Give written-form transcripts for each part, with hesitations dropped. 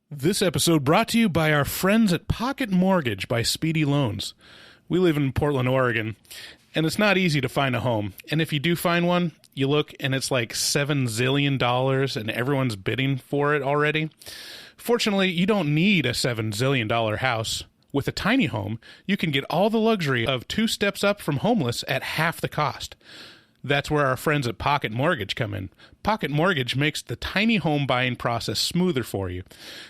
This episode brought to you by our friends at Pocket Mortgage by Speedy Loans. We live in Portland, Oregon, and it's not easy to find a home. And if you do find one, you look and it's like $7 zillion and everyone's bidding for it already. Fortunately, you don't need a $7 zillion house. With a tiny home, you can get all the luxury of 2 steps up from homeless at half the cost. That's where our friends at Pocket Mortgage come in. Pocket Mortgage makes the tiny home buying process smoother for you.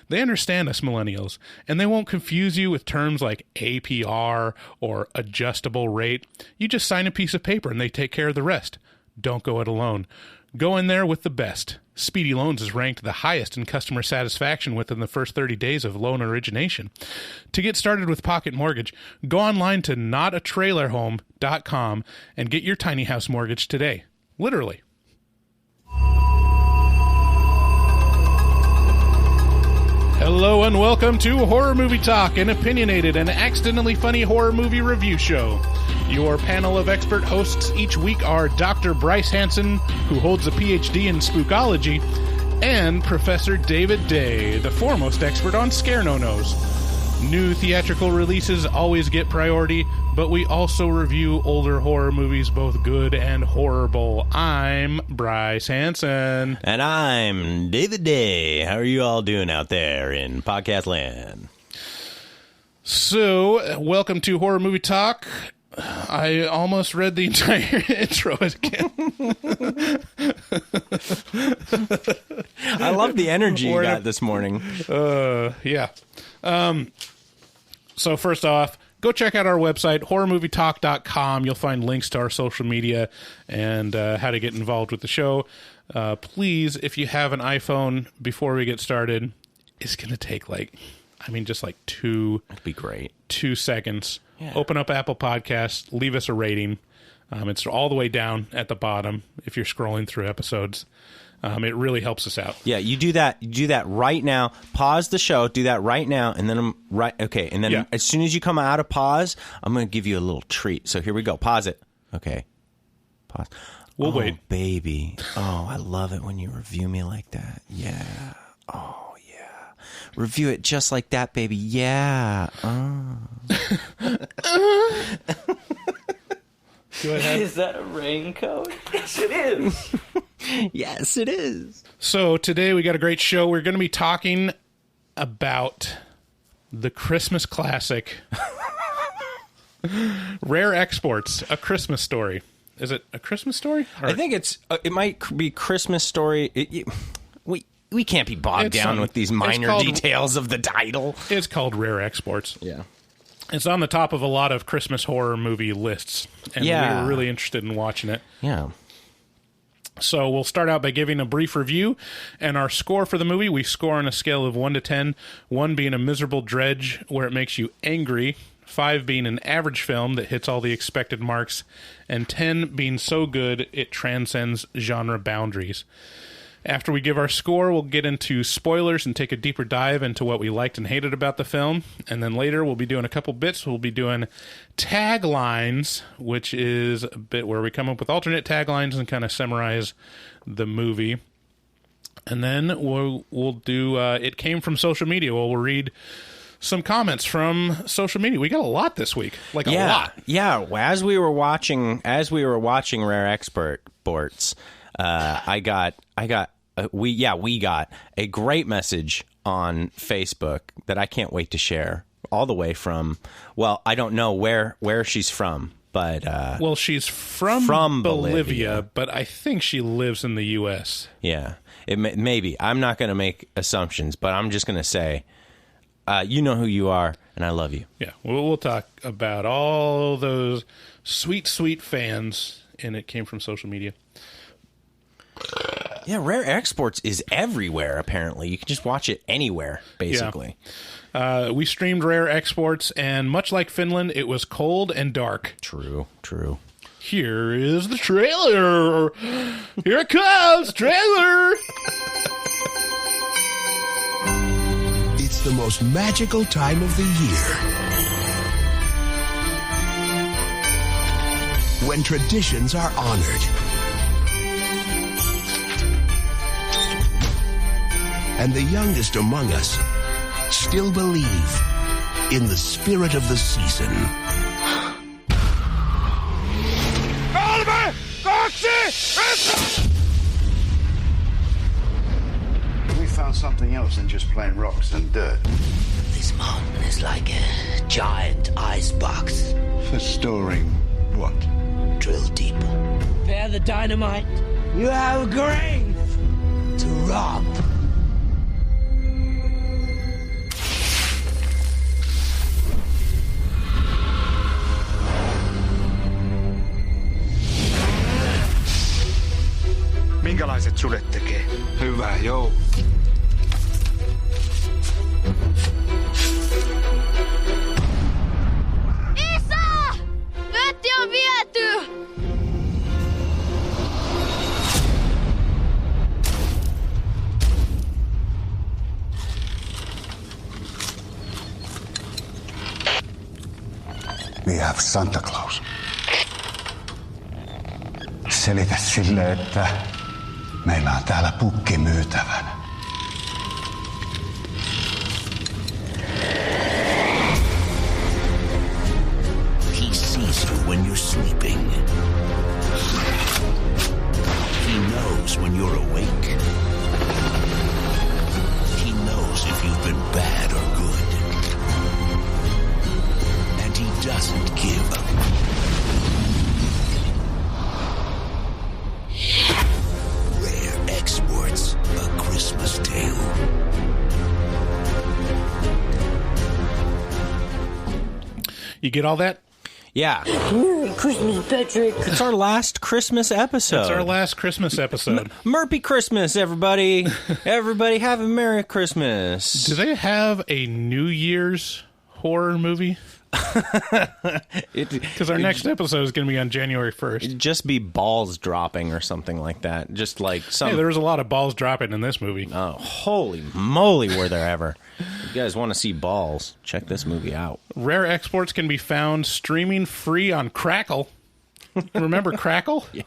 They understand us millennials, and they won't confuse you with terms like APR or adjustable rate. You just sign a piece of paper and they take care of the rest. Don't go it alone. Go in there with the best. Speedy Loans is ranked the highest in customer satisfaction within the first 30 days of loan origination. To get started with Pocket Mortgage, go online to notatrailerhome.com and get your tiny house mortgage today. Literally. Hello and welcome to Horror Movie Talk, an opinionated and accidentally funny horror movie review show. Your panel of expert hosts each week are Dr. Bryce Hanson, who holds a PhD in spookology, and Professor David Day, the foremost expert on scare no-nos. New theatrical releases always get priority, but we also review older horror movies, both good and horrible. I'm Bryce Hanson. And I'm David Day. How are you all doing out there in podcast land? So, welcome to Horror Movie Talk. I almost read the entire intro again. I love the energy you got this morning. Yeah. So first off, go check out our website, horrormovietalk.com. You'll find links to our social media and how to get involved with the show. Please, if you have an iPhone, before we get started, it's going to take just like That'd be great. 2 seconds. Yeah. Open up Apple Podcasts, leave us a rating. It's all the way down at the bottom if you're scrolling through episodes. It really helps us out. Yeah, you do that. You do that right now. Pause the show. Do that right now, and then okay. And then as soon as you come out of pause, I'm going to give you a little treat. So here we go. Pause it. Okay. Pause. We'll wait, baby. Oh, I love it when you review me like that. Yeah. Oh. Review it just like that, baby. Yeah. Oh. Go ahead. Is that a raincoat? Yes, it is. Yes, it is. So today we got a great show. We're going to be talking about the Christmas classic, Rare Exports, A Christmas Story. Is it A Christmas Story? I think it might be Christmas Story. We can't be bogged down with these minor details of the title. It's called Rare Exports. Yeah. It's on the top of a lot of Christmas horror movie lists, and we were really interested in watching it. Yeah. So we'll start out by giving a brief review, and our score for the movie, we score on a scale of 1 to 10, 1 being a miserable dredge where it makes you angry, 5 being an average film that hits all the expected marks, and 10 being so good it transcends genre boundaries. After we give our score, we'll get into spoilers and take a deeper dive into what we liked and hated about the film. And then later, we'll be doing a couple bits. We'll be doing taglines, which is a bit where we come up with alternate taglines and kind of summarize the movie. And then we'll do It Came From Social Media. We'll read some comments from social media. We got a lot this week, a lot. Yeah, as we were watching Rare Exports, we got a great message on Facebook that I can't wait to share, all the way from, well, I don't know where she's from, but she's from Bolivia, but I think she lives in the U.S. Yeah, maybe. I'm not going to make assumptions, but I'm just going to say, you know who you are, and I love you. Yeah, we'll talk about all those sweet, sweet fans, and It Came From Social Media. Yeah, Rare Exports is everywhere, apparently. You can just watch it anywhere, basically. Yeah. We streamed Rare Exports, and much like Finland, it was cold and dark. True. Here is the trailer. Here it comes, trailer. It's the most magical time of the year, when traditions are honored and the youngest among us still believe in the spirit of the season. We found something else than just plain rocks and dirt. This mountain is like a giant icebox. For storing what? Drill deep. Prepare the dynamite. You have a grave to rob. Minkälaiset sudet tekee? Hyvää, joo. Isä! Vetti on viety! We have Santa Claus. Selitä sille, että meillä on täällä pukki myytävänä. He sees you when you're sleeping. He knows when you're awake. He knows if you've been bad or good. And he doesn't give up. Rare Exports, A Christmas Tale. You get all that? Yeah. Merry Christmas, Patrick. It's our last Christmas episode. It's our last Christmas episode. Merry Christmas, everybody. Everybody have a Merry Christmas. Do they have a New Year's horror movie? Because our next episode is going to be on January 1st. It'd just be balls dropping or something like that. Just like some... Hey, there was a lot of balls dropping in this movie. Oh, holy moly, were there ever. If you guys want to see balls, check this movie out. Rare Exports can be found streaming free on Crackle. Remember Crackle? Yeah.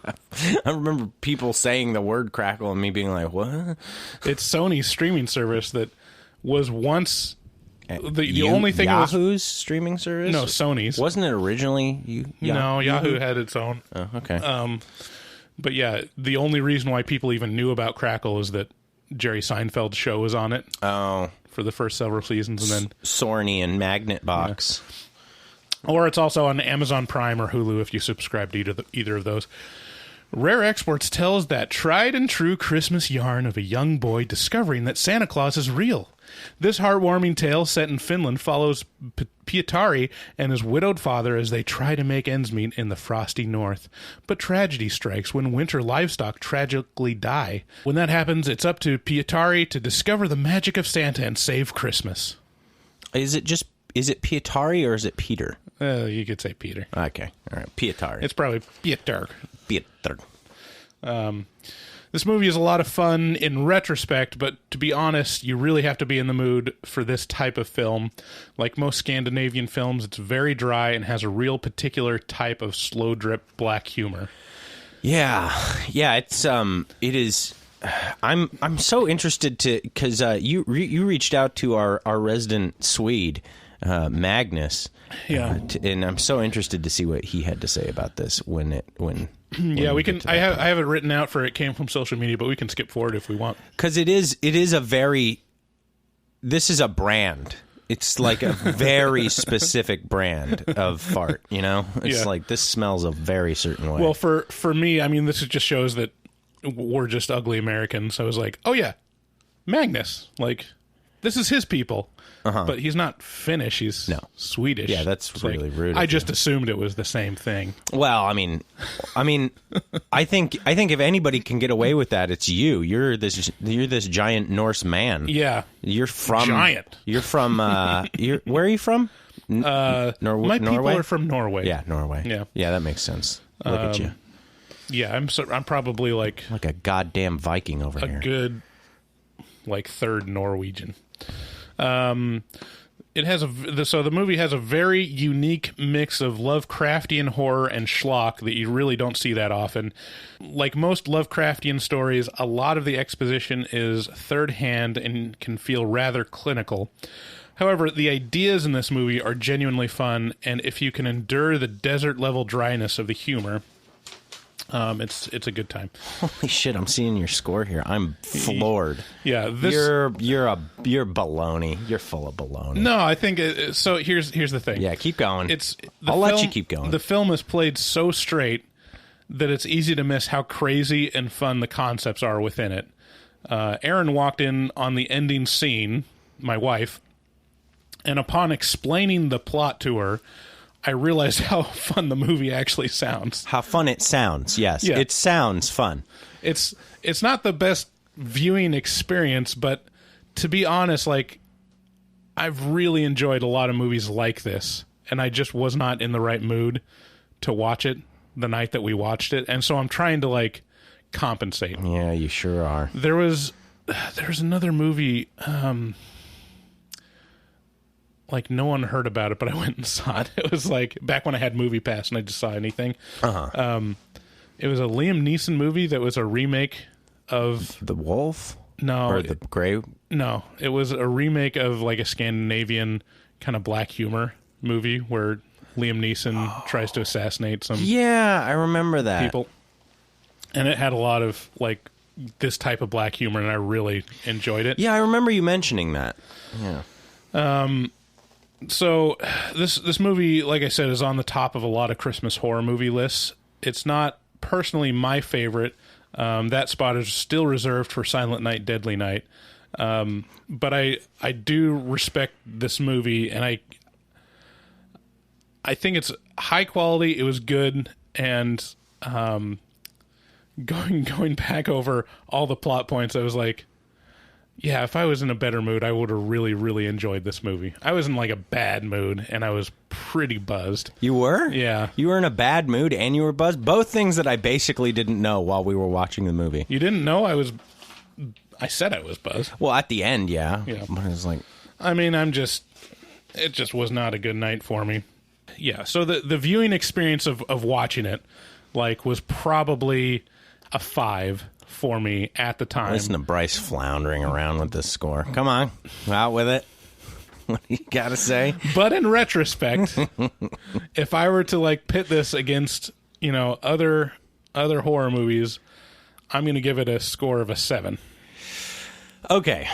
I remember people saying the word Crackle and me being like, what? It's Sony's streaming service that was once... The only thing Yahoo's streaming service? No, Sony's. Wasn't it originally No, Yahoo had its own. Oh, okay. But yeah, the only reason why people even knew about Crackle is that Jerry Seinfeld's show was on it. Oh. For the first several seasons, and then Sorny and Magnet Box. Yeah. Or it's also on Amazon Prime or Hulu if you subscribe to either of those. Rare Exports tells that tried and true Christmas yarn of a young boy discovering that Santa Claus is real. This heartwarming tale set in Finland follows Pietari and his widowed father as they try to make ends meet in the frosty north. But tragedy strikes when winter livestock tragically die. When that happens, it's up to Pietari to discover the magic of Santa and save Christmas. Is it Pietari or is it Peter? You could say Peter. Okay. All right. Pietari. It's probably Pietar. Pietar. This movie is a lot of fun in retrospect, but to be honest, you really have to be in the mood for this type of film. Like most Scandinavian films, it's very dry and has a real particular type of slow drip black humor. Yeah. It is. I'm so interested because you reached out to our resident Swede, Magnus. Yeah. And I'm so interested to see what he had to say about this when yeah, we can. I have it written out for it came from social media, but we can skip forward if we want. Because it is a very. This is a brand. It's like a very specific brand of fart. You know, it's like this smells a very certain way. Well, for me, I mean, this just shows that we're just ugly Americans. I was like, oh yeah, Magnus, like this is his people. But he's not Finnish. He's Swedish. Yeah, that's really rude. I just assumed it was the same thing. Well, I mean, I think if anybody can get away with that, it's you. You're this giant Norse man. Yeah, you're from giant. You're from. Where are you from? My Norway? people are from Norway. Yeah, Norway. Yeah, that makes sense. Look at you. Yeah, I'm probably like a goddamn Viking over here. A good, like third Norwegian. the movie has a very unique mix of Lovecraftian horror and schlock that you really don't see that often. Like most Lovecraftian stories, a lot of the exposition is third hand and can feel rather clinical. However, the ideas in this movie are genuinely fun, and if you can endure the desert-level dryness of the humor, it's a good time. Holy shit! I'm seeing your score here. I'm floored. Yeah, you're baloney. You're full of baloney. No, I think so. Here's the thing. Yeah, keep going. I'll let you keep going. The film is played so straight that it's easy to miss how crazy and fun the concepts are within it. Erin walked in on the ending scene, my wife, and upon explaining the plot to her, I realized how fun the movie actually sounds. How fun it sounds, yes. Yeah. It sounds fun. It's not the best viewing experience, but to be honest, like, I've really enjoyed a lot of movies like this, and I just was not in the right mood to watch it the night that we watched it, and so I'm trying to, like, compensate. Yeah, you sure are. There was another movie... like, no one heard about it, but I went and saw it. It was, like, back when I had Movie Pass and I just saw anything. Uh-huh. It was a Liam Neeson movie that was a remake of... The Wolf? No. Or The Grey? No. It was a remake of, like, a Scandinavian kind of black humor movie where Liam Neeson tries to assassinate some... Yeah, I remember that. ...people. And it had a lot of, like, this type of black humor, and I really enjoyed it. Yeah, I remember you mentioning that. Yeah. So this movie, like I said, is on the top of a lot of Christmas horror movie lists. It's not personally my favorite. That spot is still reserved for Silent Night, Deadly Night. But I do respect this movie, and I think it's high quality. It was good, and going back over all the plot points, I was like, yeah, if I was in a better mood, I would have really, really enjoyed this movie. I was in, like, a bad mood, and I was pretty buzzed. You were? Yeah. You were in a bad mood, and you were buzzed? Both things that I basically didn't know while we were watching the movie. You didn't know I said I was buzzed. Well, at the end, yeah. Yeah. But it was like... I mean, it just was not a good night for me. Yeah, so the viewing experience of watching it, like, was probably a 5 for me at the time. Listen to Bryce floundering around with this score. Come on, out with it. What do you got to say? But in retrospect, if I were to, like, pit this against, you know, other horror movies, I'm going to give it a score of a 7. Okay,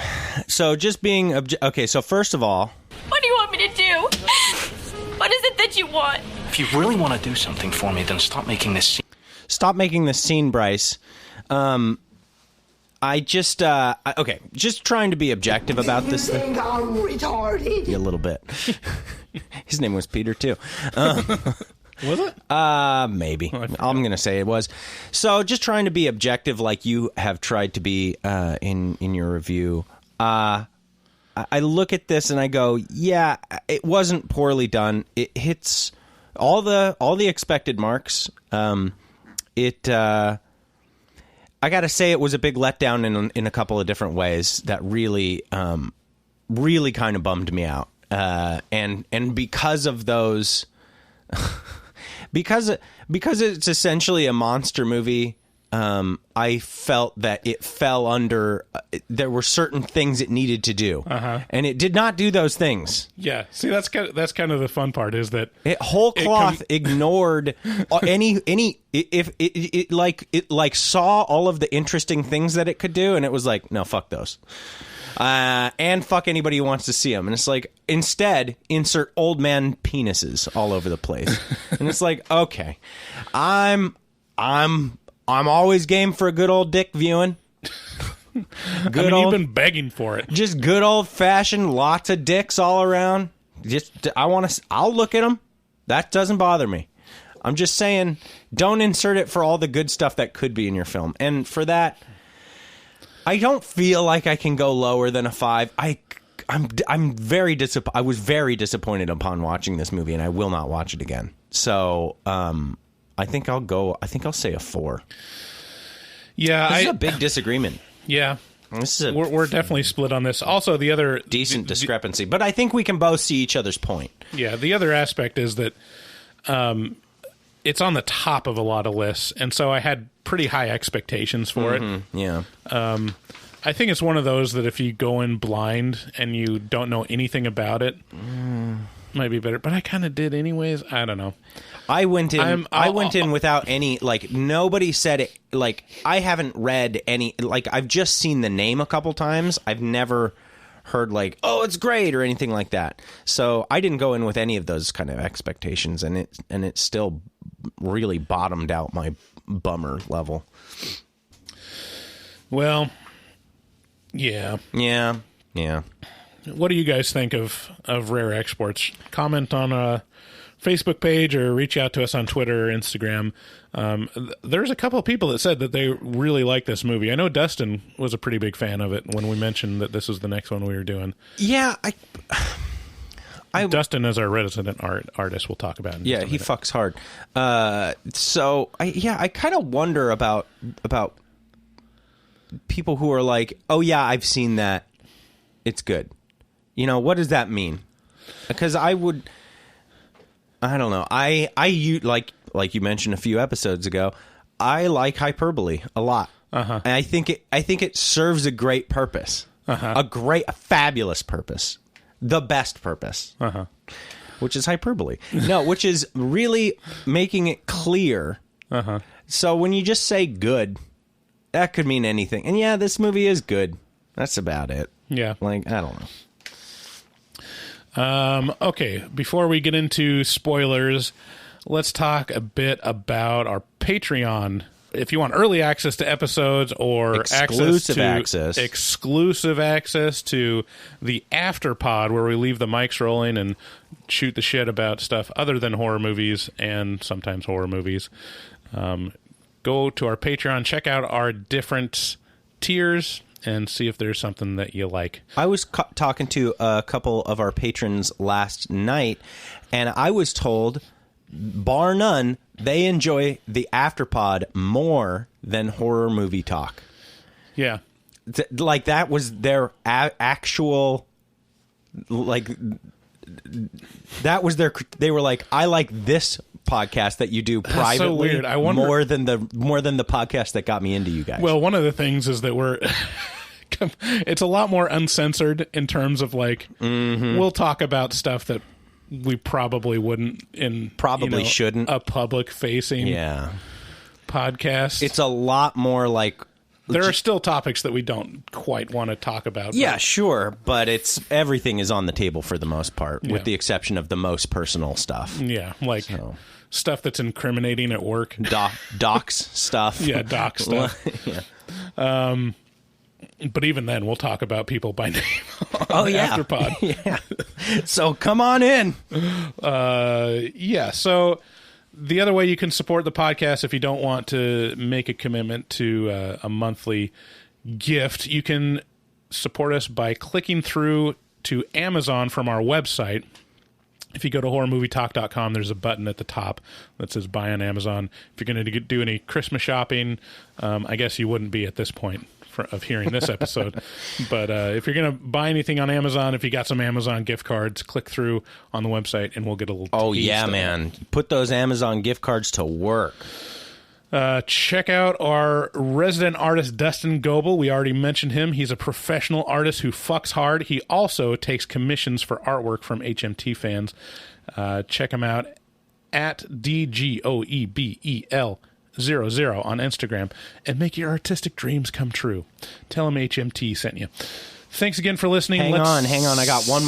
so just being okay. So first of all, What do you want me to do? What is it that you want? If you really want to do something for me, then stop making this scene. Stop making this scene, Bryce. I just okay, just trying to be objective about this thing. Think I'm retarded? Yeah, a little bit. His name was Peter too. Was it? Maybe. I'm going to say it was. So just trying to be objective like you have tried to be in your review. I look at this and I go, yeah, it wasn't poorly done. It hits all the expected marks. I got to say it was a big letdown in a couple of different ways that really really kind of bummed me out. And because of those because it's essentially a monster movie, I felt that it fell under there were certain things it needed to do, and it did not do those things. Yeah, see, that's kind of the fun part is that it whole cloth ignored any if it like saw all of the interesting things that it could do, and it was like, no, fuck those. And fuck anybody who wants to see them. And it's like, instead, insert old man penises all over the place. And it's like, okay, I'm always game for a good old dick viewing. You've been begging for it. Just good old fashioned, lots of dicks all around. I'll look at them. That doesn't bother me. I'm just saying, don't insert it for all the good stuff that could be in your film. And for that, I don't feel like I can go lower than a 5. I'm very I was very disappointed upon watching this movie, and I will not watch it again. So I think I'll say a 4. Yeah, this is a big disagreement. Yeah, we're definitely split on this. Also, the other decent discrepancy, but I think we can both see each other's point. Yeah, the other aspect is that it's on the top of a lot of lists, and so I had pretty high expectations for it. Yeah. I think it's one of those that if you go in blind and you don't know anything about it, might be better. But I kind of did anyways. I don't know. I went in without any, like, nobody said it. Like, I haven't read any, like, I've just seen the name a couple times. I've never heard, like, oh, it's great or anything like that. So I didn't go in with any of those kind of expectations, and it still really bottomed out my bummer level. Well, yeah. Yeah. What do you guys think of Rare Exports? Comment on a Facebook page or reach out to us on Twitter or Instagram. There's a couple of people that said that they really like this movie. I know Dustin was a pretty big fan of it when we mentioned that this was the next one we were doing. Yeah, Dustin is our resident artist. We'll talk about it in just a minute. He fucks hard. So I kind of wonder about people who are like, oh yeah, I've seen that. It's good. You know, what does that mean? Because I don't know. I like you mentioned a few episodes ago, I like hyperbole a lot. And I think it serves a great purpose. A fabulous purpose. The best purpose. Which is hyperbole. No, which is really making it clear. So when you just say good, that could mean anything. And yeah, this movie is good. That's about it. Yeah. Like, I don't know. Okay, before we get into spoilers, let's talk a bit about our Patreon. If you want early access to episodes or exclusive access to the afterpod where we leave the mics rolling and shoot the shit about stuff other than horror movies and sometimes horror movies, go to our Patreon, check out our different tiers, and see if there's something that you like. I was talking to a couple of our patrons last night, and I was told, bar none, they enjoy the afterpod more than horror movie talk. Yeah. Like, that was their actual, like, that was their, they were like, I like this podcast that you do privately. So weird. I wonder, more than the podcast that got me into you guys. Well, one of the things is that we're it's a lot more uncensored in terms of, like, we'll talk about stuff that we probably wouldn't in shouldn't a public facing podcast. It's a lot more like, there are still topics that we don't quite want to talk about. Yeah, sure, but everything is on the table for the most part, with the exception of the most personal stuff. Yeah, like stuff that's incriminating at work. Docs stuff. Yeah, doc stuff. Yeah. But even then, we'll talk about people by name on the Afterpod. Yeah. So come on in. So the other way you can support the podcast, if you don't want to make a commitment to a monthly gift, you can support us by clicking through to Amazon from our website. If you go to horrormovietalk.com, there's a button at the top that says buy on Amazon. If you're going to do any Christmas shopping, I guess you wouldn't be at this point of hearing this episode. But if you're going to buy anything on Amazon, if you got some Amazon gift cards, click through on the website and we'll get a little Oh, yeah, man. Put those Amazon gift cards to work. Check out our resident artist, Dustin Goebel. We already mentioned him. He's a professional artist who fucks hard. He also takes commissions for artwork from HMT fans. Check him out at DGOEBEL00 on Instagram and make your artistic dreams come true. Tell him HMT sent you. Thanks again for listening. Hang on. I got one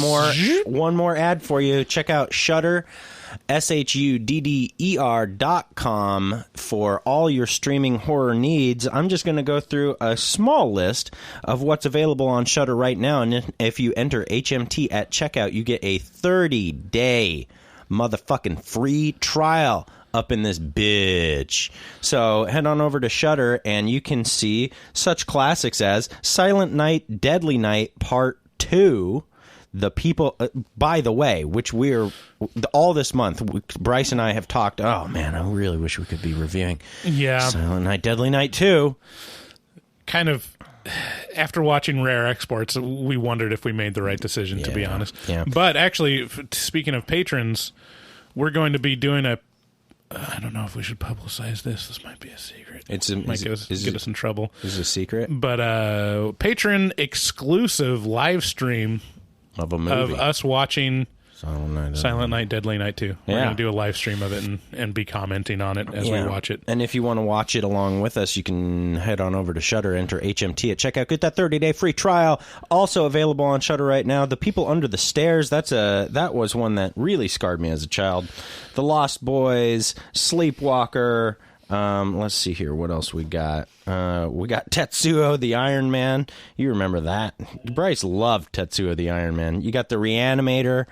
more ad for you. Check out Shudder, SHUDDER.com for all your streaming horror needs. I'm just going to go through a small list of what's available on Shudder right now, and if you enter HMT at checkout, you get a 30-day motherfucking free trial up in this bitch. So head on over to Shudder and you can see such classics as Silent Night, Deadly Night Part 2, The People, by the way, which we're all this month, Bryce and I have talked, oh man, I really wish we could be reviewing Silent Night, Deadly Night 2. Kind of after watching Rare Exports, we wondered if we made the right decision, to be honest. Yeah. But actually, speaking of patrons, we're going to be doing I don't know if we should publicize this. This might be a secret. Might get us in trouble. Is it a secret? But patron exclusive live stream of a movie of us watching Silent Night, Deadly Night 2. We're going to do a live stream of it and be commenting on it as we watch it. And if you want to watch it along with us, you can head on over to Shudder, enter HMT at checkout, get that 30-day free trial. Also available on Shudder right now. The People Under the Stairs, that was one that really scarred me as a child. The Lost Boys, Sleepwalker. Let's see here. What else we got? We got Tetsuo the Iron Man. You remember that. Bryce loved Tetsuo the Iron Man. You got The Reanimator.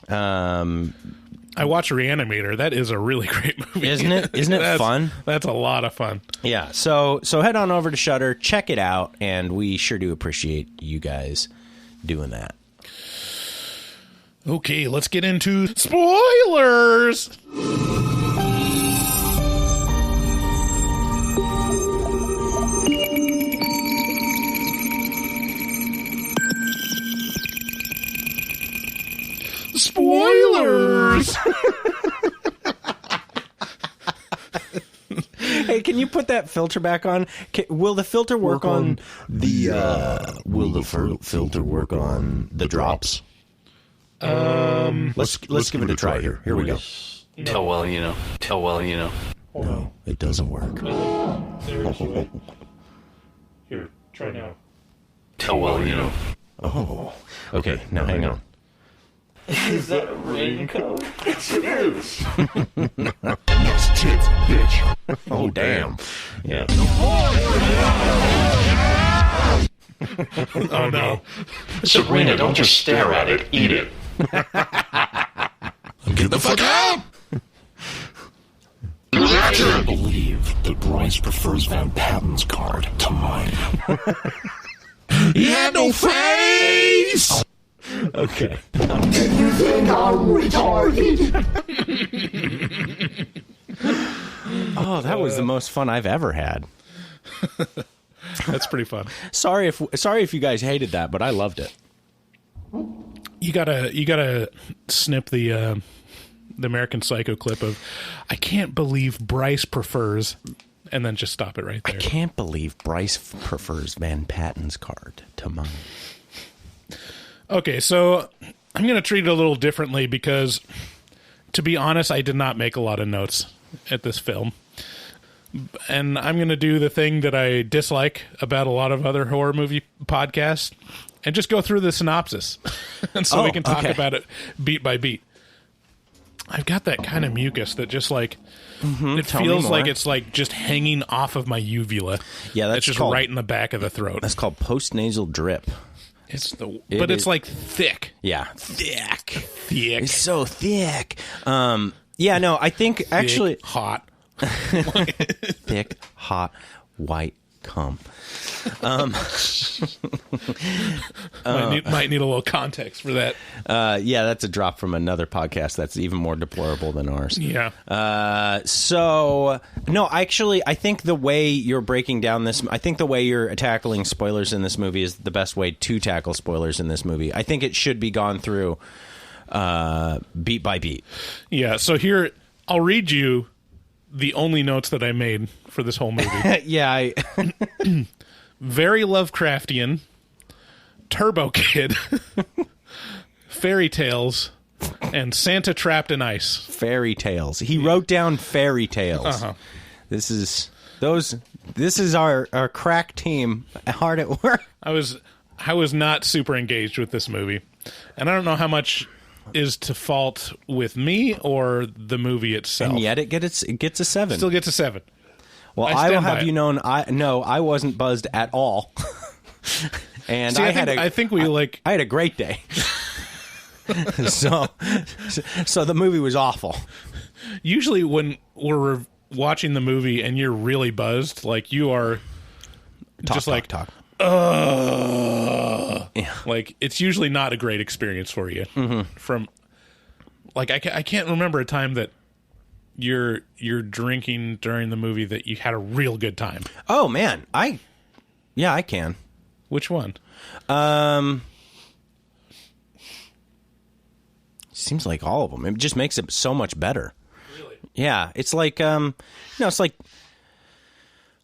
I watch Reanimator. That is a really great movie. Isn't it? Isn't it fun? That's a lot of fun. Yeah. So head on over to Shudder, check it out, and we sure do appreciate you guys doing that. Okay, let's get into spoilers. Spoilers! Hey, can you put that filter back on? Will the filter work on the filter work on the drops? Let's give it a try here. Here we go. Tell well, you know. Tell well, you know. No, it doesn't work. Here, try now. Tell well, you know. Oh, okay. Now hang on. Is that a raincoat? Yes, it is. Next tip, bitch. Oh, damn. Yeah. Oh, no. Sabrina, don't just stare at it. Eat it. Get the fuck out! I can't believe that Bryce prefers Van Patten's card to mine. He had no face! Okay. You think I'm retarded? Oh, that was the most fun I've ever had. That's pretty fun. Sorry if you guys hated that, but I loved it. You gotta snip the American Psycho clip of I can't believe Bryce prefers, and then just stop it right there. I can't believe Bryce prefers Van Patten's card to mine. Okay, so I'm going to treat it a little differently because, to be honest, I did not make a lot of notes at this film. And I'm going to do the thing that I dislike about a lot of other horror movie podcasts and just go through the synopsis. And so we can talk about it beat by beat. I've got that kind of mucus that just like, it feels like it's like just hanging off of my uvula. Yeah, that's it's just called, right in the back of the throat. That's called postnasal drip. It's like thick. Yeah, thick. It's so thick. Yeah, no, I think thick, actually hot. Thick, hot, white cum. Might need a little context for that. Yeah, that's a drop from another podcast that's even more deplorable than ours. Yeah. So, no, actually, I think the way you're breaking down this, I think the way you're tackling spoilers in this movie is the best way to tackle spoilers in this movie. I think it should be gone through beat by beat. Yeah, so here, I'll read you the only notes that I made for this whole movie. Yeah, very Lovecraftian, Turbo Kid, fairy tales, and Santa Trapped in Ice. Fairy tales. He wrote down fairy tales. Uh-huh. This is our crack team hard at work. I was not super engaged with this movie, and I don't know how much is to fault with me or the movie itself. And yet it gets a 7. Still gets a 7. Well, I will have you known, I wasn't buzzed at all. And See, I had a great day. So the movie was awful. Usually when we're watching the movie and you're really buzzed, like you are Talk. Yeah. Like it's usually not a great experience for you. Mm-hmm. From like I can't remember a time that you're drinking during the movie that you had a real good time. Oh man, I can. Which one? Seems like all of them. It just makes it so much better. Really? Yeah, it's like it's like,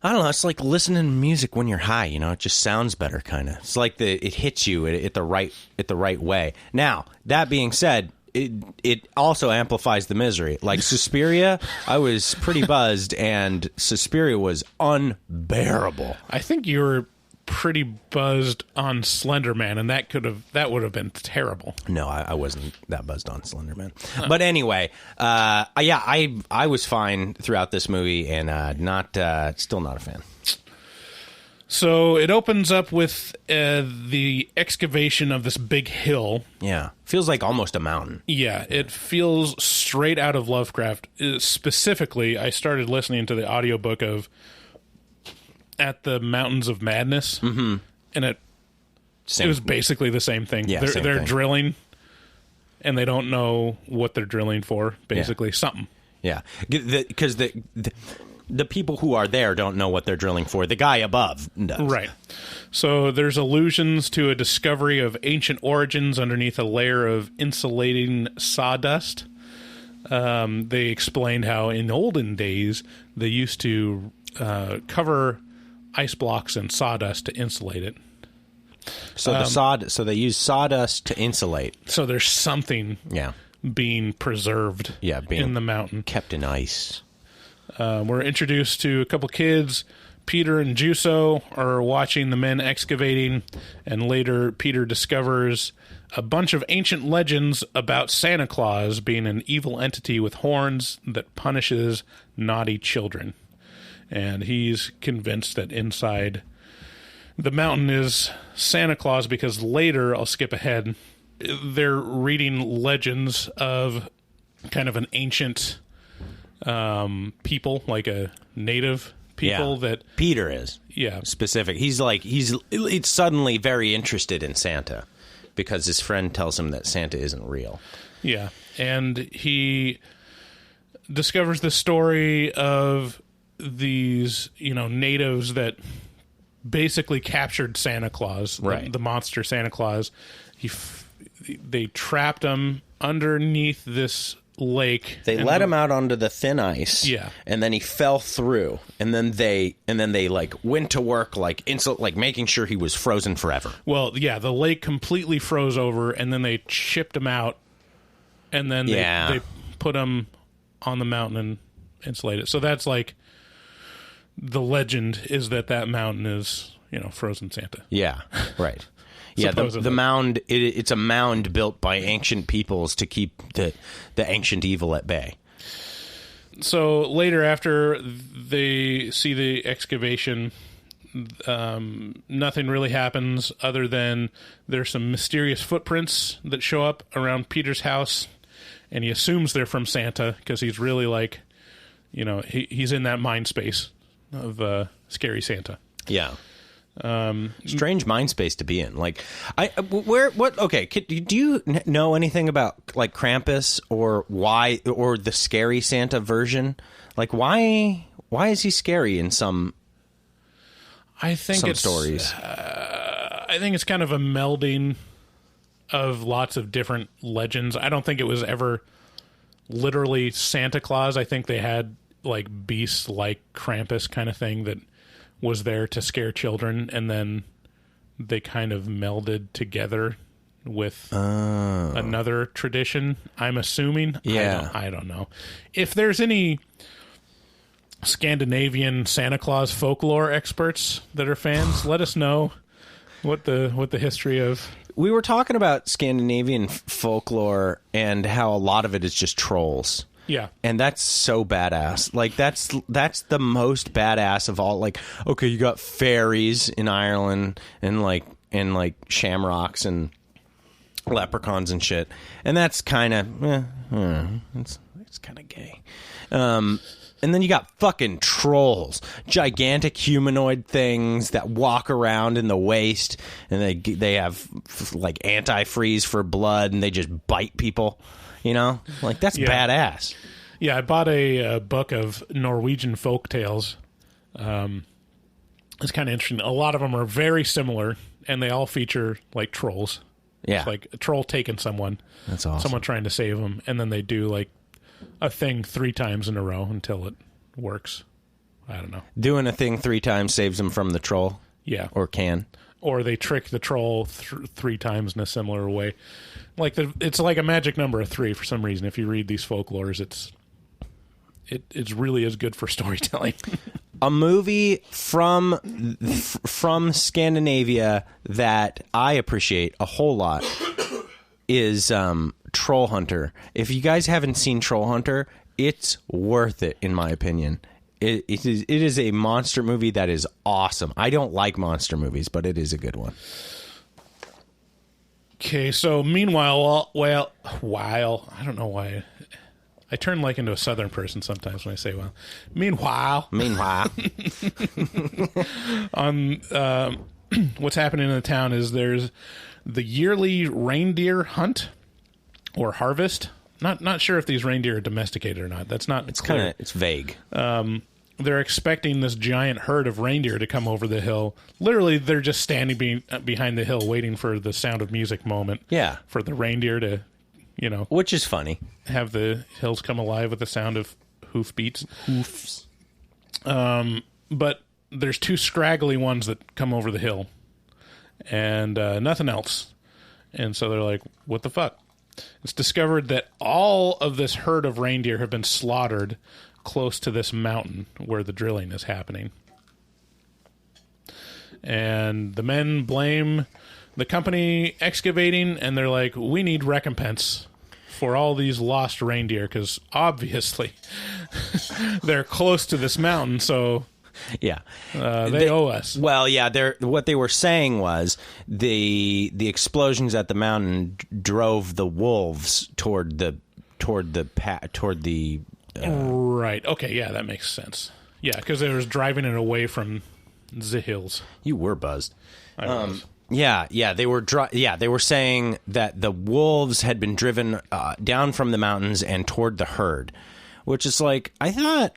I don't know. It's like listening to music when you're high. It just sounds better, kind of. It's like it hits you at the right way. Now, that being said, it also amplifies the misery. Like Suspiria, I was pretty buzzed, and Suspiria was unbearable. I think you were pretty buzzed on Slender Man, and that would have been terrible. No, I wasn't that buzzed on Slender Man. But anyway, I was fine throughout this movie, and still not a fan. So it opens up with the excavation of this big hill. Yeah, feels like almost a mountain. Yeah, it feels straight out of Lovecraft. Specifically, I started listening to the audiobook of At the Mountains of Madness, and it was basically the same thing. Yeah, they're drilling, and they don't know what they're drilling for. Basically, something. Yeah, because the people who are there don't know what they're drilling for. The guy above does. Right. So there's allusions to a discovery of ancient origins underneath a layer of insulating sawdust. They explained how in olden days they used to cover ice blocks in sawdust to insulate it. So so they use sawdust to insulate. So there's something being preserved in the mountain. Kept in ice. We're introduced to a couple kids. Peter and Juso are watching the men excavating, and later Peter discovers a bunch of ancient legends about Santa Claus being an evil entity with horns that punishes naughty children. And he's convinced that inside the mountain is Santa Claus, because later, I'll skip ahead, they're reading legends of kind of an ancient people, like a native people that Peter is. Yeah. Specific. He's suddenly very interested in Santa because his friend tells him that Santa isn't real. Yeah. And he discovers the story of these, natives that basically captured Santa Claus, right? The monster Santa Claus. They trapped him underneath this lake. They let him out onto the thin ice. Yeah. And then he fell through. And then they like went to work like making sure he was frozen forever. Well, yeah, the lake completely froze over, and then they chipped him out, and then they put him on the mountain and insulated it. So that's like the legend is that mountain is, frozen Santa. Yeah. Right. Yeah, the mound, it's a mound built by ancient peoples to keep the ancient evil at bay. So later, after they see the excavation, nothing really happens other than there's some mysterious footprints that show up around Peter's house, and he assumes they're from Santa because he's really like, he's in that mind space of scary Santa. Yeah. Strange mind space to be in. Like, okay, do you know anything about like Krampus or why, or the scary Santa version? Like, why is he scary in some stories? I think it's kind of a melding of lots of different legends. I don't think it was ever literally Santa Claus. I think they had like beasts like Krampus kind of thing that was there to scare children, and then they kind of melded together with another tradition, I'm assuming. Yeah. I don't know. If there's any Scandinavian Santa Claus folklore experts that are fans, let us know what the history of... We were talking about Scandinavian folklore and how a lot of it is just trolls. Yeah. And that's so badass. Like, that's the most badass of all. Like, okay, you got fairies in Ireland and like shamrocks and leprechauns and shit. And that's kind of it's kind of gay. And then you got fucking trolls, gigantic humanoid things that walk around in the waste, and they have like antifreeze for blood, and they just bite people. Like, that's badass. Yeah, I bought a book of Norwegian folk tales. It's kind of interesting. A lot of them are very similar, and they all feature like trolls. Yeah. It's like a troll taking someone. That's awesome. Someone trying to save them, and then they do like a thing 3 times in a row until it works. I don't know. Doing a thing 3 times saves them from the troll? Yeah. Or can? Or they trick the troll 3 times in a similar way. Like it's like a magic number of 3 for some reason. If you read these folklores, it's really is good for storytelling. A movie from Scandinavia that I appreciate a whole lot is Troll Hunter. If you guys haven't seen Troll Hunter, it's worth it, in my opinion. It is a monster movie that is awesome. I don't like monster movies, but it is a good one. Okay, so meanwhile, while I don't know why I turn like into a Southern person sometimes when I say "well." Meanwhile, on what's happening in the town is there's the yearly reindeer hunt or harvest. Not sure if these reindeer are domesticated or not. That's not. It's vague. They're expecting this giant herd of reindeer to come over the hill. Literally, they're just standing behind the hill waiting for the Sound of Music moment. Yeah. For the reindeer to, which is funny. Have the hills come alive with the sound of hoof beats. Hoofs. But there's 2 scraggly ones that come over the hill. And nothing else. And so they're like, what the fuck? It's discovered that all of this herd of reindeer have been slaughtered close to this mountain where the drilling is happening. And the men blame the company excavating, and they're like, we need recompense for all these lost reindeer, because obviously they're close to this mountain, so yeah, they owe us. Well, yeah, what they were saying was the explosions at the mountain drove the wolves toward the right. Okay, yeah, that makes sense. Yeah, because they was driving it away from the hills. You were buzzed. I was. Yeah, they were saying that the wolves had been driven down from the mountains and toward the herd, which is like, this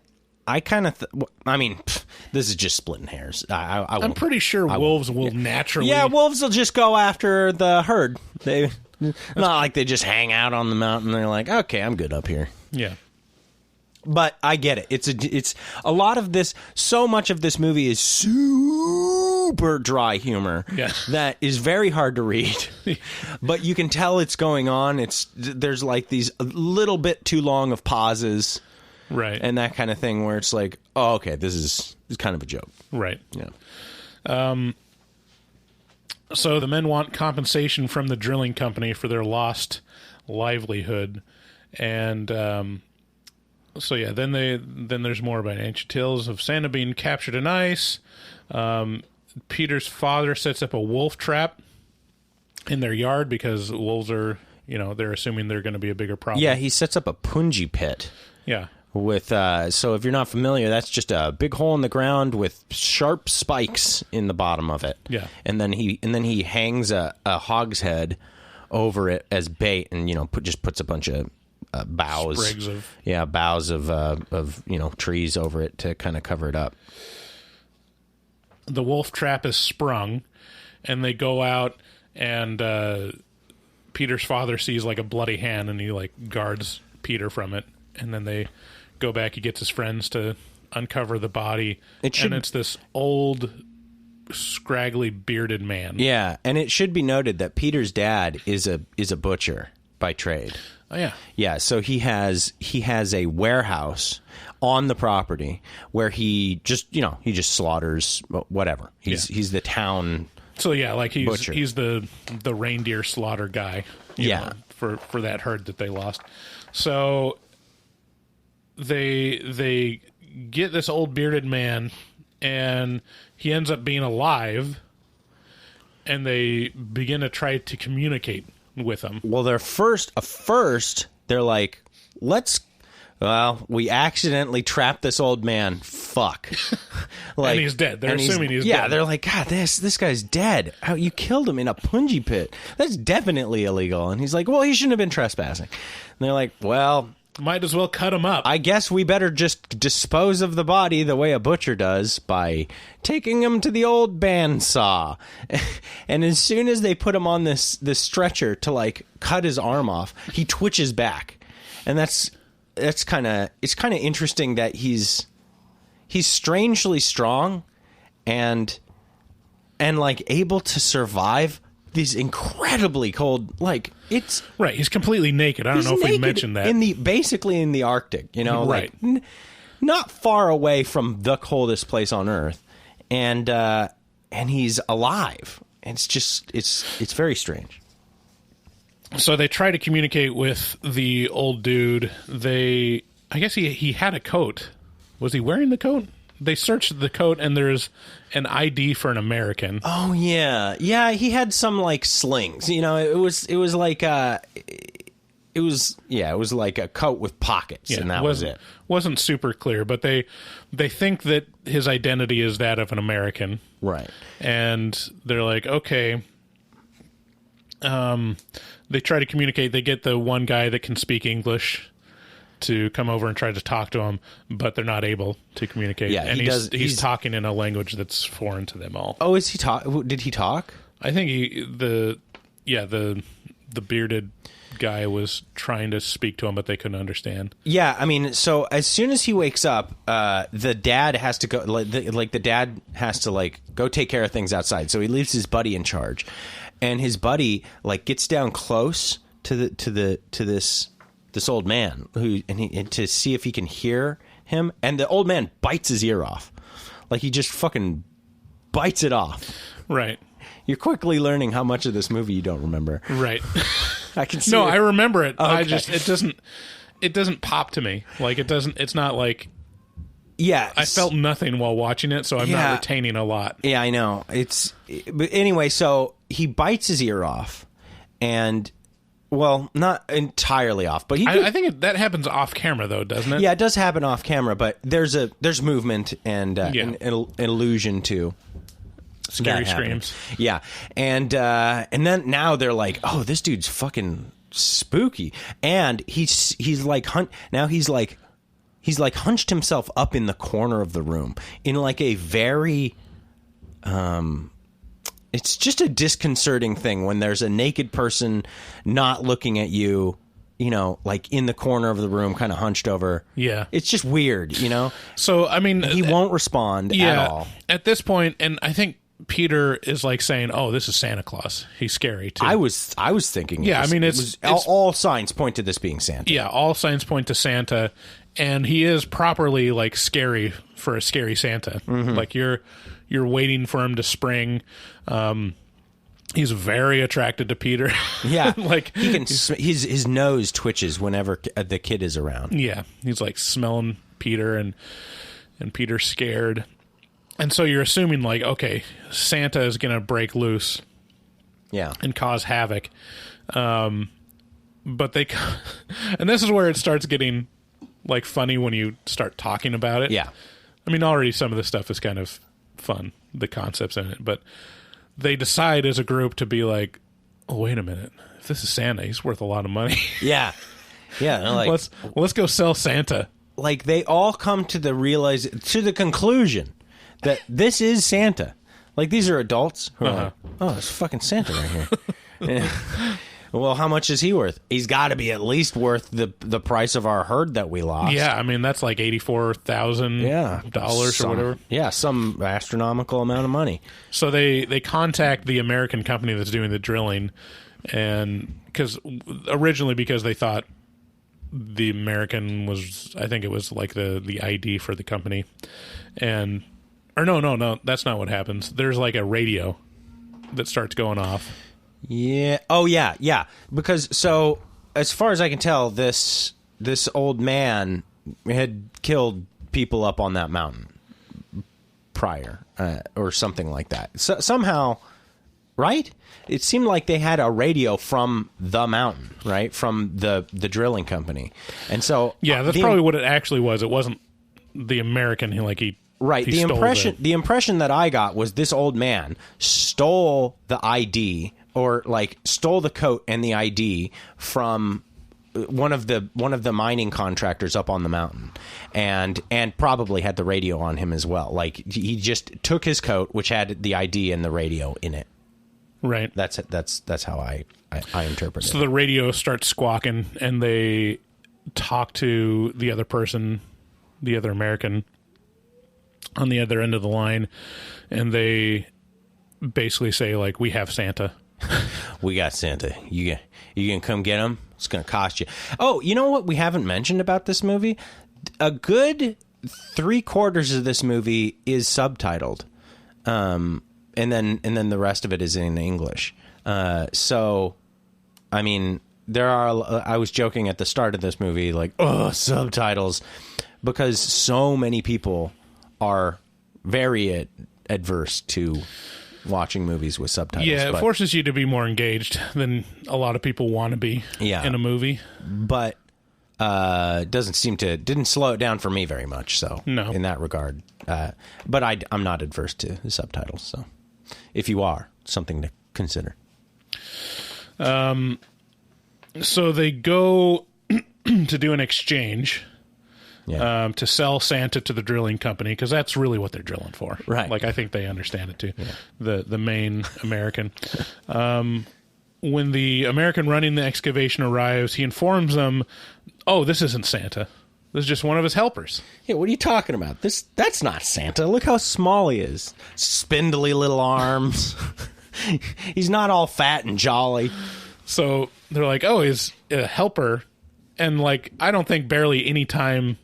is just splitting hairs. I'm pretty sure wolves will naturally. Yeah, wolves will just go after the herd. They not like they just hang out on the mountain. They're like, okay, I'm good up here. Yeah. But I get it. It's a lot of this. So much of this movie is super dry humor that is very hard to read. But you can tell it's going on. There's like these a little bit too long of pauses, right, and that kind of thing where it's like, oh, okay, this is kind of a joke, right? Yeah. So the men want compensation from the drilling company for their lost livelihood, and. So yeah, then there's more about ancient tales of Santa being captured in ice. Peter's father sets up a wolf trap in their yard because wolves are, they're assuming they're going to be a bigger problem. Yeah, he sets up a punji pit. Yeah. With so if you're not familiar, that's just a big hole in the ground with sharp spikes in the bottom of it. Yeah. And then he hangs a hogshead over it as bait, and just puts a bunch of boughs, sprigs of boughs of trees over it to kind of cover it up. The wolf trap is sprung, and they go out, and Peter's father sees like a bloody hand, and he like guards Peter from it, and then they go back. He gets his friends to uncover the body, and it's this old, scraggly, bearded man. Yeah, and it should be noted that Peter's dad is a butcher by trade. Oh yeah, yeah. So he has a warehouse on the property where he just slaughters whatever. He's the town. So yeah, like butcher. He's the reindeer slaughter guy. You know, for that herd that they lost. So they get this old bearded man, and he ends up being alive, and they begin to try to communicate with him. Well, they're first they're like, we accidentally trapped this old man. Fuck. And he's dead. They're assuming he's dead. Yeah, they're like, God, this guy's dead. How you killed him in a punji pit? That's definitely illegal. And he's like, well, he shouldn't have been trespassing. And they're like, well, Might as well cut him up. I guess we better just dispose of the body the way a butcher does by taking him to the old bandsaw. And as soon as they put him on this stretcher to like cut his arm off, he twitches back. And it's kind of interesting that he's strangely strong and like able to survive these incredibly cold, like it's right. He's completely naked. I don't know if we mentioned that basically in the Arctic, you know, right. like not far away from the coldest place on Earth, and he's alive. It's very strange. So they try to communicate with the old dude. I guess he had a coat. Was he wearing the coat? They searched the coat and there's an ID for an American. Oh yeah, he had some like slings. You know, it was like it was like a coat with pockets, and that was it. Wasn't super clear, but they think that his identity is that of an American, right? And they're like, okay. They try to communicate. They get the one guy that can speak English to come over and try to talk to him, but they're not able to communicate. Yeah, and he's talking in a language that's foreign to them all. Oh, is he talk? Did he talk? I think the bearded guy was trying to speak to him, but they couldn't understand. Yeah, I mean, so as soon as he wakes up, the dad has to go. The dad has to like go take care of things outside. So he leaves his buddy in charge, and his buddy like gets down close to this old man to see if he can hear him, and the old man bites his ear off. Like he just fucking bites it off. Right. You're quickly learning how much of this movie you don't remember. Right. I can see. No, it. I remember it. Okay. It doesn't pop to me. Like it's not like. Yeah. I felt nothing while watching it, so I'm not retaining a lot. Yeah, I know. But anyway, so he bites his ear off, and. Well, not entirely off, but I think that happens off camera, though, doesn't it? Yeah, it does happen off camera, but there's movement and an illusion to scary screams. Yeah, and then now they're like, oh, this dude's fucking spooky, and he's like hunched himself up in the corner of the room in like a very It's just a disconcerting thing when there's a naked person not looking at you, you know, like in the corner of the room, kind of hunched over. Yeah. It's just weird, you know? So, I mean... He won't respond at all. At this point, and I think Peter is like saying, oh, this is Santa Claus. He's scary, too. I was thinking... Yeah, it's all signs point to this being Santa. Yeah, all signs point to Santa, and he is properly, like, scary for a scary Santa. Mm-hmm. Like, you're waiting for him to spring. He's very attracted to Peter. Yeah, like he can. His nose twitches whenever the kid is around. Yeah, he's like smelling Peter, and Peter's scared. And so you're assuming like, okay, Santa is gonna break loose. Yeah, and cause havoc. But they, and this is where it starts getting like funny when you start talking about it. Yeah, I mean already some of the stuff is kind of fun, the concepts in it, but they decide as a group to be like, oh, wait a minute, if this is Santa, he's worth a lot of money. Yeah, like, let's go sell Santa. Like they all come to the conclusion that this is Santa. Like these are adults who are like, oh, it's fucking Santa right here. Well, how much is he worth? He's got to be at least worth the price of our herd that we lost. Yeah, I mean that's like $84,000 or whatever. Yeah, some astronomical amount of money. So they contact the American company that's doing the drilling, and because they thought the American was, I think it was like the ID for the company, no, that's not what happens. There's like a radio that starts going off. Yeah. Oh, yeah. Because so, as far as I can tell, this old man had killed people up on that mountain prior, or something like that. So, somehow, right? It seemed like they had a radio from the mountain, right? From the drilling company, and so yeah, that's probably what it actually was. It wasn't the American. Right. The impression that I got was this old man stole the ID. Or like stole the coat and the ID from one of the mining contractors up on the mountain, and probably had the radio on him as well. Like he just took his coat, which had the ID and the radio in it. Right. That's how I interpret it. So the radio starts squawking, and they talk to the other person, the other American, on the other end of the line, and they basically say, like, we have Santa. We got Santa. You can come get him? It's going to cost you. Oh, you know what we haven't mentioned about this movie? A good 3/4 of this movie is subtitled. And then the rest of it is in English. So, I mean, there are. I was joking at the start of this movie, like, oh, subtitles, because so many people are very adverse to watching movies with subtitles. Yeah, it forces you to be more engaged than a lot of people want to be in a movie. But didn't slow it down for me very much. So no, in that regard. But I'm not adverse to the subtitles. So if you are, something to consider. So they go to do an exchange. Yeah. To sell Santa to the drilling company, because that's really what they're drilling for. Right. Like, I think they understand it too. Yeah. The main American. When the American running the excavation arrives, he informs them, "Oh, this isn't Santa. This is just one of his helpers." Yeah, what are you talking about? That's not Santa. Look how small he is. Spindly little arms. He's not all fat and jolly. So they're like, "Oh, he's a helper," and like, I don't think barely any time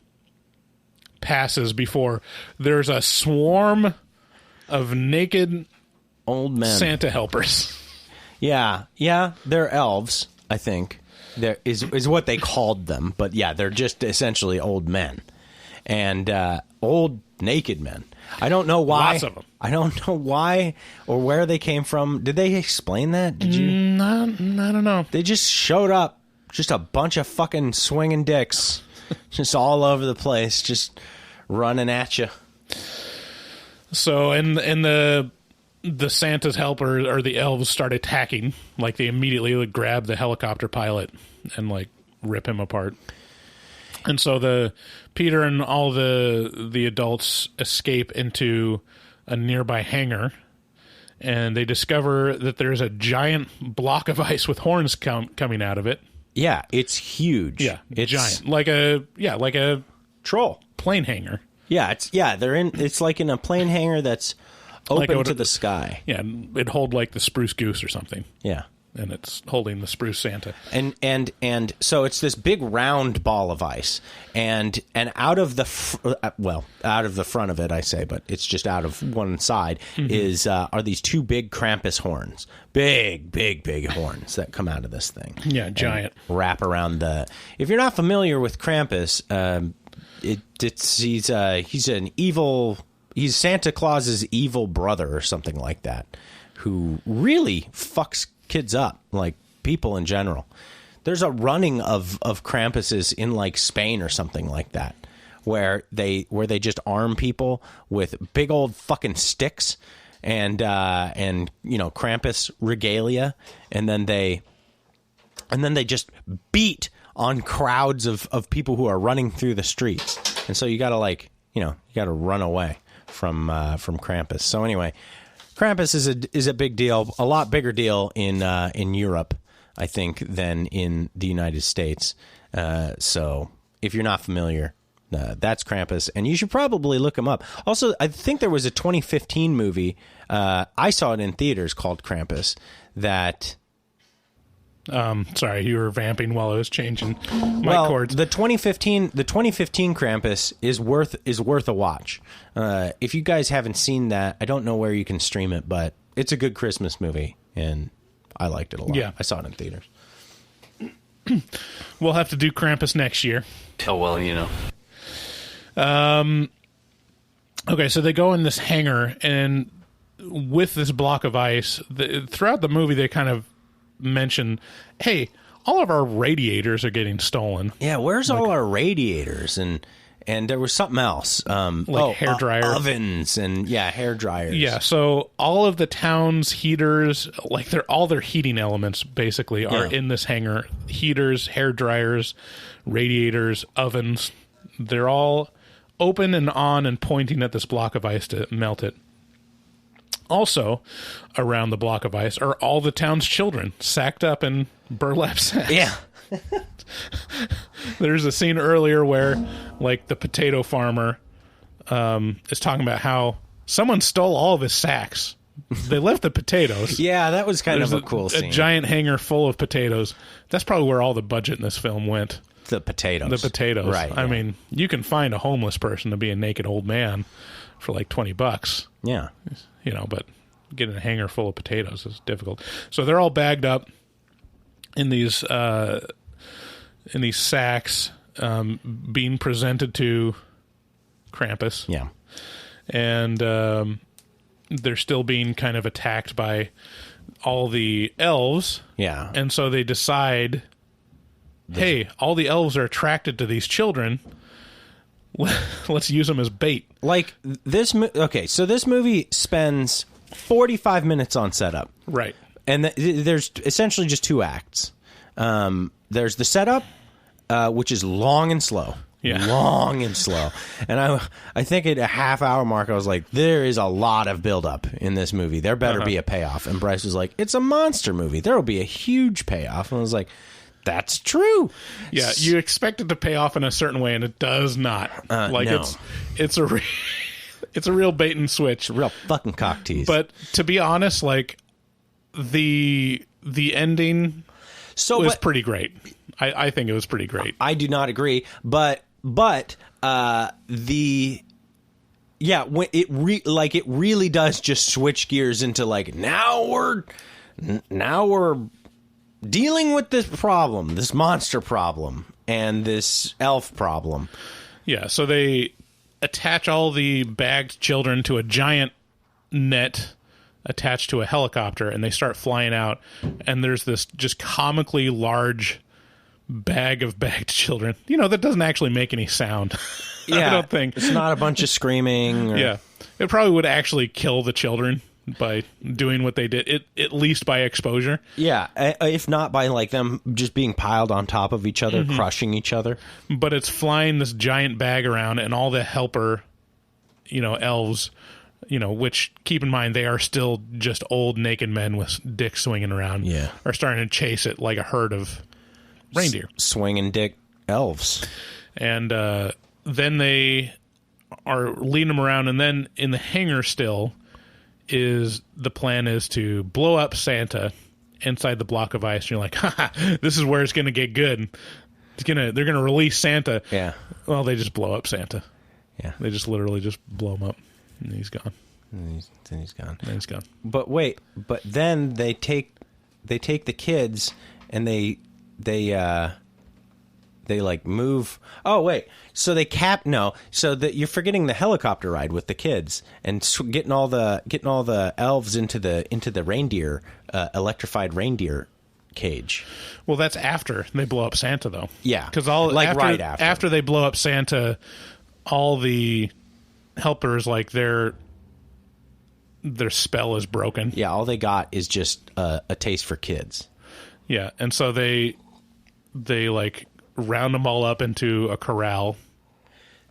passes before there's a swarm of naked old men Santa helpers. Yeah, they're elves, I think. There is what they called them, but yeah, they're just essentially old men. And old naked men. I don't know why. Lots of them. I don't know why or where they came from. Did they explain that? Did you? I don't know. They just showed up, just a bunch of fucking swinging dicks. Just all over the place, just running at you. So, and the Santa's helpers, or the elves, start attacking. Like, they immediately like, grab the helicopter pilot and like rip him apart. And so Peter and all the adults escape into a nearby hangar, and they discover that there's a giant block of ice with horns coming out of it. Yeah, it's huge. Yeah, it's giant, like a troll plane hangar. Yeah, it's like in a plane hangar that's open like to the sky. Yeah, it'd hold like the spruce goose or something. Yeah, and it's holding the spruce Santa. And so it's this big round ball of ice, and out of the front of it, I say, but it's just out of one side are these two big Krampus horns, big horns that come out of this thing. Yeah, giant. Wrap around the. If you're not familiar with Krampus, he's Santa Claus's evil brother or something like that, who really fucks kids up, like people in general. There's a running of Krampuses in like Spain or something like that, where they just arm people with big old fucking sticks and Krampus regalia, and then they just beat on crowds of people who are running through the streets, and so you gotta run away from Krampus. So anyway, Krampus is a big deal, a lot bigger deal in Europe, I think, than in the United States. So if you're not familiar, that's Krampus, and you should probably look him up. Also, I think there was a 2015 movie. I saw it in theaters called Krampus. That. Sorry, you were vamping while I was changing my cords. The 2015 Krampus is worth a watch. If you guys haven't seen that, I don't know where you can stream it, but it's a good Christmas movie, and I liked it a lot. Yeah. I saw it in theaters. We'll have to do Krampus next year. Okay, so they go in this hangar, and with this block of ice, throughout the movie, they kind of mention, hey, all of our radiators are getting stolen. Yeah, where's all our radiators? And and there was something else. Hair dryer. Ovens and, hair dryers. Yeah, so all of the town's heaters, like all their heating elements, basically, are in this hangar. Heaters, hair dryers, radiators, ovens. They're all open and on and pointing at this block of ice to melt it. Also, around the block of ice are all the town's children, sacked up in burlap sacks. Yeah. There's a scene earlier where, like, the potato farmer is talking about how someone stole all of his sacks. They left the potatoes. Yeah, that was kind of a cool scene. A giant hangar full of potatoes. That's probably where all the budget in this film went. The potatoes. The potatoes. Right. I mean, you can find a homeless person to be a naked old man for like $20. Yeah. But getting a hangar full of potatoes is difficult. So they're all bagged up in these sacks, being presented to Krampus. Yeah. And they're still being kind of attacked by all the elves. Yeah. And so they decide, hey, all the elves are attracted to these children. Let's use them as bait. Like this. Okay, so this movie spends 45 minutes on setup. Right. And there's essentially just 2 acts. There's the setup, which is long and slow. Yeah. Long and slow. And I think at a half-hour mark, I was like, there is a lot of buildup in this movie. There better be a payoff. And Bryce was like, it's a monster movie. There will be a huge payoff. And I was like, that's true. Yeah, you expect it to pay off in a certain way, and it does not. No. It's a real bait and switch. Real fucking cock tease. But to be honest, like, the ending was pretty great. I think it was pretty great. I do not agree, but it really does just switch gears into like now we're dealing with this problem, this monster problem, and this elf problem. Yeah, so they attach all the bagged children to a giant net attached to a helicopter, and they start flying out, and there's this just comically large bag of bagged children, that doesn't actually make any sound. Yeah, I don't think. It's not a bunch of screaming. Yeah. It probably would actually kill the children by doing what they did, at least by exposure. Yeah, if not by like them just being piled on top of each other, crushing each other. But it's flying this giant bag around, and all the helper, elves, which, keep in mind, they are still just old naked men with dicks swinging around, are starting to chase it like a herd of reindeer. Swinging dick elves. And then they are leading them around, and then in the hangar still the plan is to blow up Santa inside the block of ice. And you're like, this is where it's going to get good. They're going to release Santa. Yeah. Well, they just blow up Santa. Yeah. They just literally just blow him up, and he's gone. Then he's gone. Then he's gone. But wait, then they take the kids and they like move. Oh wait, so they so that you're forgetting the helicopter ride with the kids and getting all the elves into the reindeer, electrified reindeer cage. Well, that's after they blow up Santa, though. Yeah, because right after they blow up Santa, all the helpers, like, their spell is broken. Yeah, all they got is just a taste for kids. Yeah, and so they like round them all up into a corral.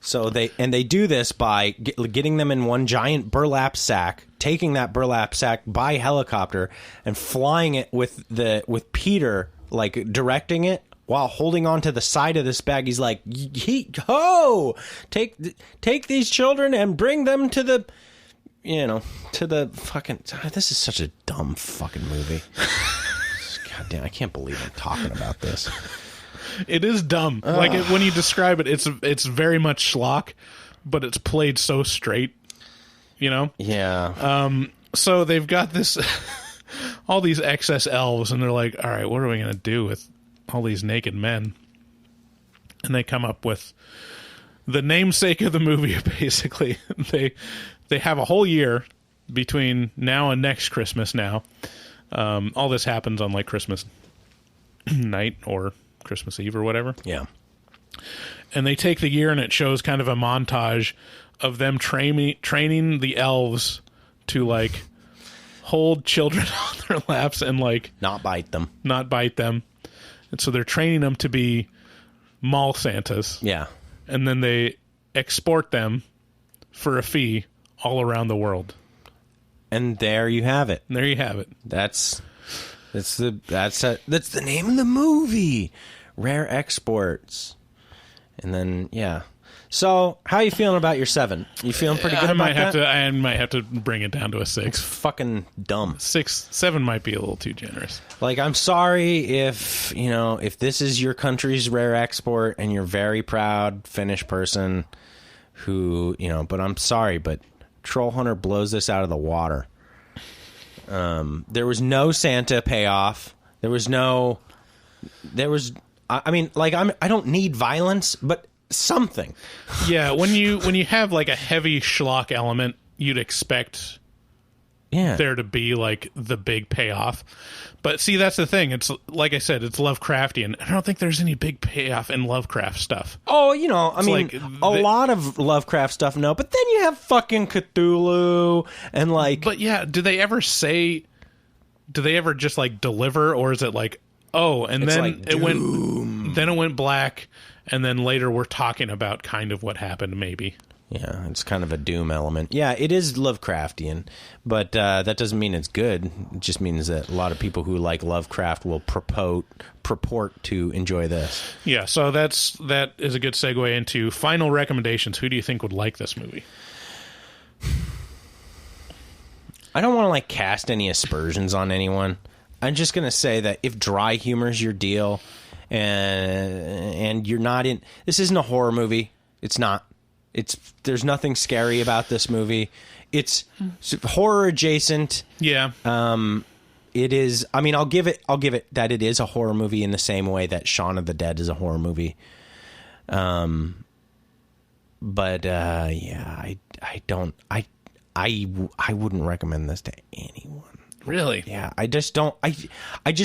So they do this by getting them in one giant burlap sack, taking that burlap sack by helicopter and flying it with Peter, like, directing it while holding on to the side of this bag. He's like, take these children and bring them to the fucking. This is such a dumb fucking movie. God damn, I can't believe I'm talking about this. It is dumb. Like, when you describe it, it's very much schlock, but it's played so straight, Yeah. So they've got this, all these excess elves, and they're like, all right, what are we going to do with all these naked men? And they come up with the namesake of the movie, basically. They have a whole year between now and next Christmas now. All this happens on, like, Christmas night or Christmas Eve or whatever. Yeah. And they take the year and it shows kind of a montage of them training the elves to, like, hold children on their laps and, like... Not bite them. And so they're training them to be mall Santas. Yeah. And then they export them for a fee all around the world. And there you have it. That's the name of the movie. Rare exports. And then, yeah. So, how are you feeling about your 7? You feeling pretty good about that? I might have to bring it down to a 6. It's fucking dumb. 7 might be a little too generous. Like, I'm sorry if this is your country's rare export and you're a very proud Finnish person who, but I'm sorry, but Troll Hunter blows this out of the water. There was no Santa payoff. I don't need violence, but something. Yeah, when you have like a heavy schlock element, you'd expect there to be like the big payoff. But see, that's the thing. It's like I said, it's Lovecraftian. I don't think there's any big payoff in Lovecraft stuff. Oh, a lot of Lovecraft stuff, no. But then you have fucking Cthulhu and like... But yeah, do they ever just like deliver, or is it like, oh, and then like it went black, and then later we're talking about kind of what happened, maybe. Yeah, it's kind of a doom element. Yeah, it is Lovecraftian, but that doesn't mean it's good. It just means that a lot of people who like Lovecraft will purport to enjoy this. Yeah, so that is a good segue into final recommendations. Who do you think would like this movie? I don't want to like cast any aspersions on anyone. I'm just going to say that if dry humor is your deal and you're not in... This isn't a horror movie. It's not. There's nothing scary about this movie. It's horror adjacent. Yeah. It is. I mean, I'll give it that it is a horror movie in the same way that Shaun of the Dead is a horror movie. But yeah, I wouldn't recommend this to anyone. Really? Yeah, I just don't.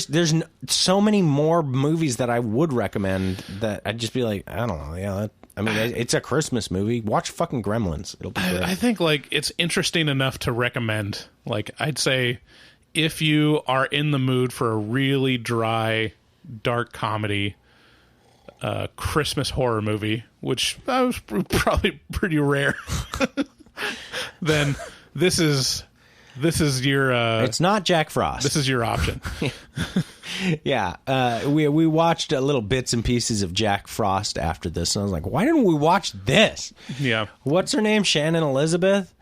There's so many more movies that I would recommend that I'd just be like, I don't know. Yeah, it's a Christmas movie. Watch fucking Gremlins. It'll be great. I think like it's interesting enough to recommend. Like I'd say, if you are in the mood for a really dry, dark comedy, Christmas horror movie, which was probably pretty rare, then this is your. It's not Jack Frost. This is your option. Yeah, we watched little bits and pieces of Jack Frost after this, and I was like, why didn't we watch this? Yeah. What's her name? Shannon Elizabeth?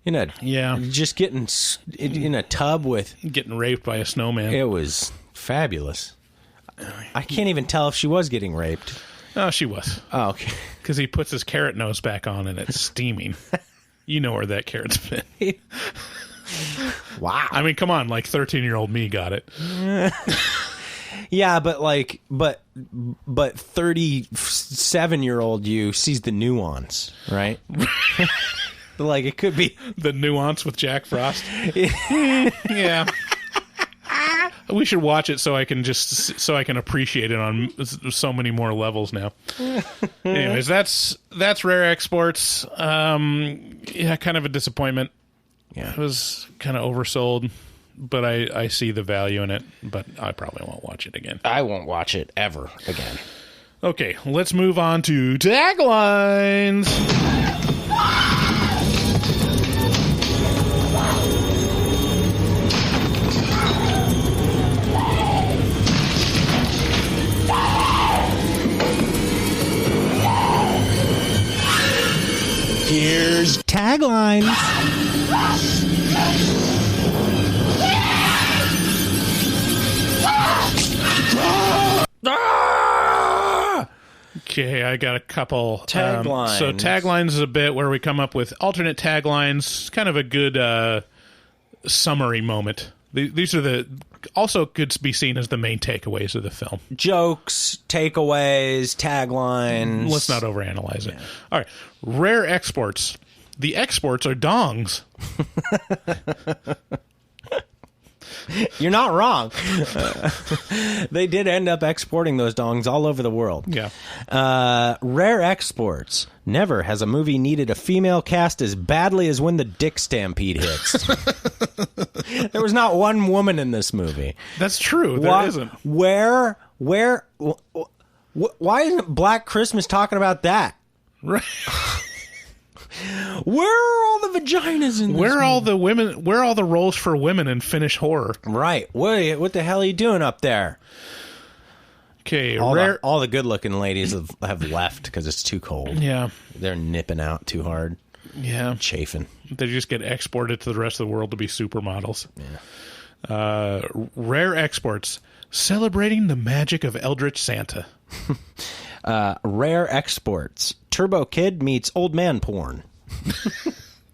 Yeah. Just getting in a tub with... Getting raped by a snowman. It was fabulous. I can't even tell if she was getting raped. Oh, she was. Oh, okay. Because he puts his carrot nose back on and it's steaming. You know where that carrot's been. Wow. I mean, come on, like 13-year-old me got it. Yeah, but 37-year-old you sees the nuance, right? Like it could be the nuance with Jack Frost. Yeah. We should watch it so I can appreciate it on so many more levels now. Anyways, that's Rare Exports. Yeah, kind of a disappointment. Yeah, it was kind of oversold, but I see the value in it, but I probably won't watch it again. I won't watch it ever again. Okay, let's move on to Taglines. Here's Taglines. Okay, I got a couple. Taglines. So Taglines is a bit where we come up with alternate taglines, kind of a good summary moment. These are also could be seen as the main takeaways of the film. Jokes, takeaways, taglines. Let's not overanalyze it. All right. Rare exports. The exports are dongs. You're not wrong. They did end up exporting those dongs all over the world. Yeah. Rare exports. Never has a movie needed a female cast as badly as when the Dick Stampede hits. There was not one woman in this movie. That's true. There isn't. Why isn't Black Christmas talking about that? Right. Where are all the vaginas in this Where are movie? all the women? Where are all the roles for women in Finnish horror? Right. What the hell are you doing up there? Okay, All the good-looking ladies have left because it's too cold. Yeah, They're nipping out too hard. Yeah, chafing. They just get exported to the rest of the world to be supermodels. Yeah. Rare exports celebrating the magic of Eldritch Santa. Rare exports. Turbo Kid meets old man porn.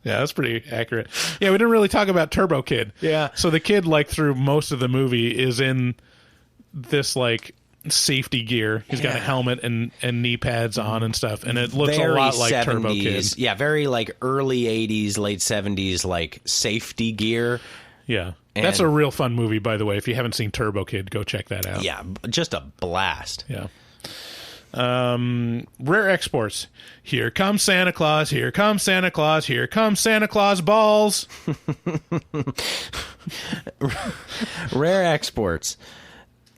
Yeah, that's pretty accurate. Yeah, we didn't really talk about Turbo Kid. Yeah. So the kid, like, through most of the movie is in this, like, safety gear. He's got a helmet and knee pads on and stuff, and it looks Very a lot like 70s. Turbo Kid. Yeah, very like early 80s, late 70s, like safety gear. Yeah. That's a real fun movie, by the way. If you haven't seen Turbo Kid, go check that out. Yeah, just a blast. Yeah. Rare exports. Here comes Santa Claus. Here comes Santa Claus. Here comes Santa Claus balls. Rare exports.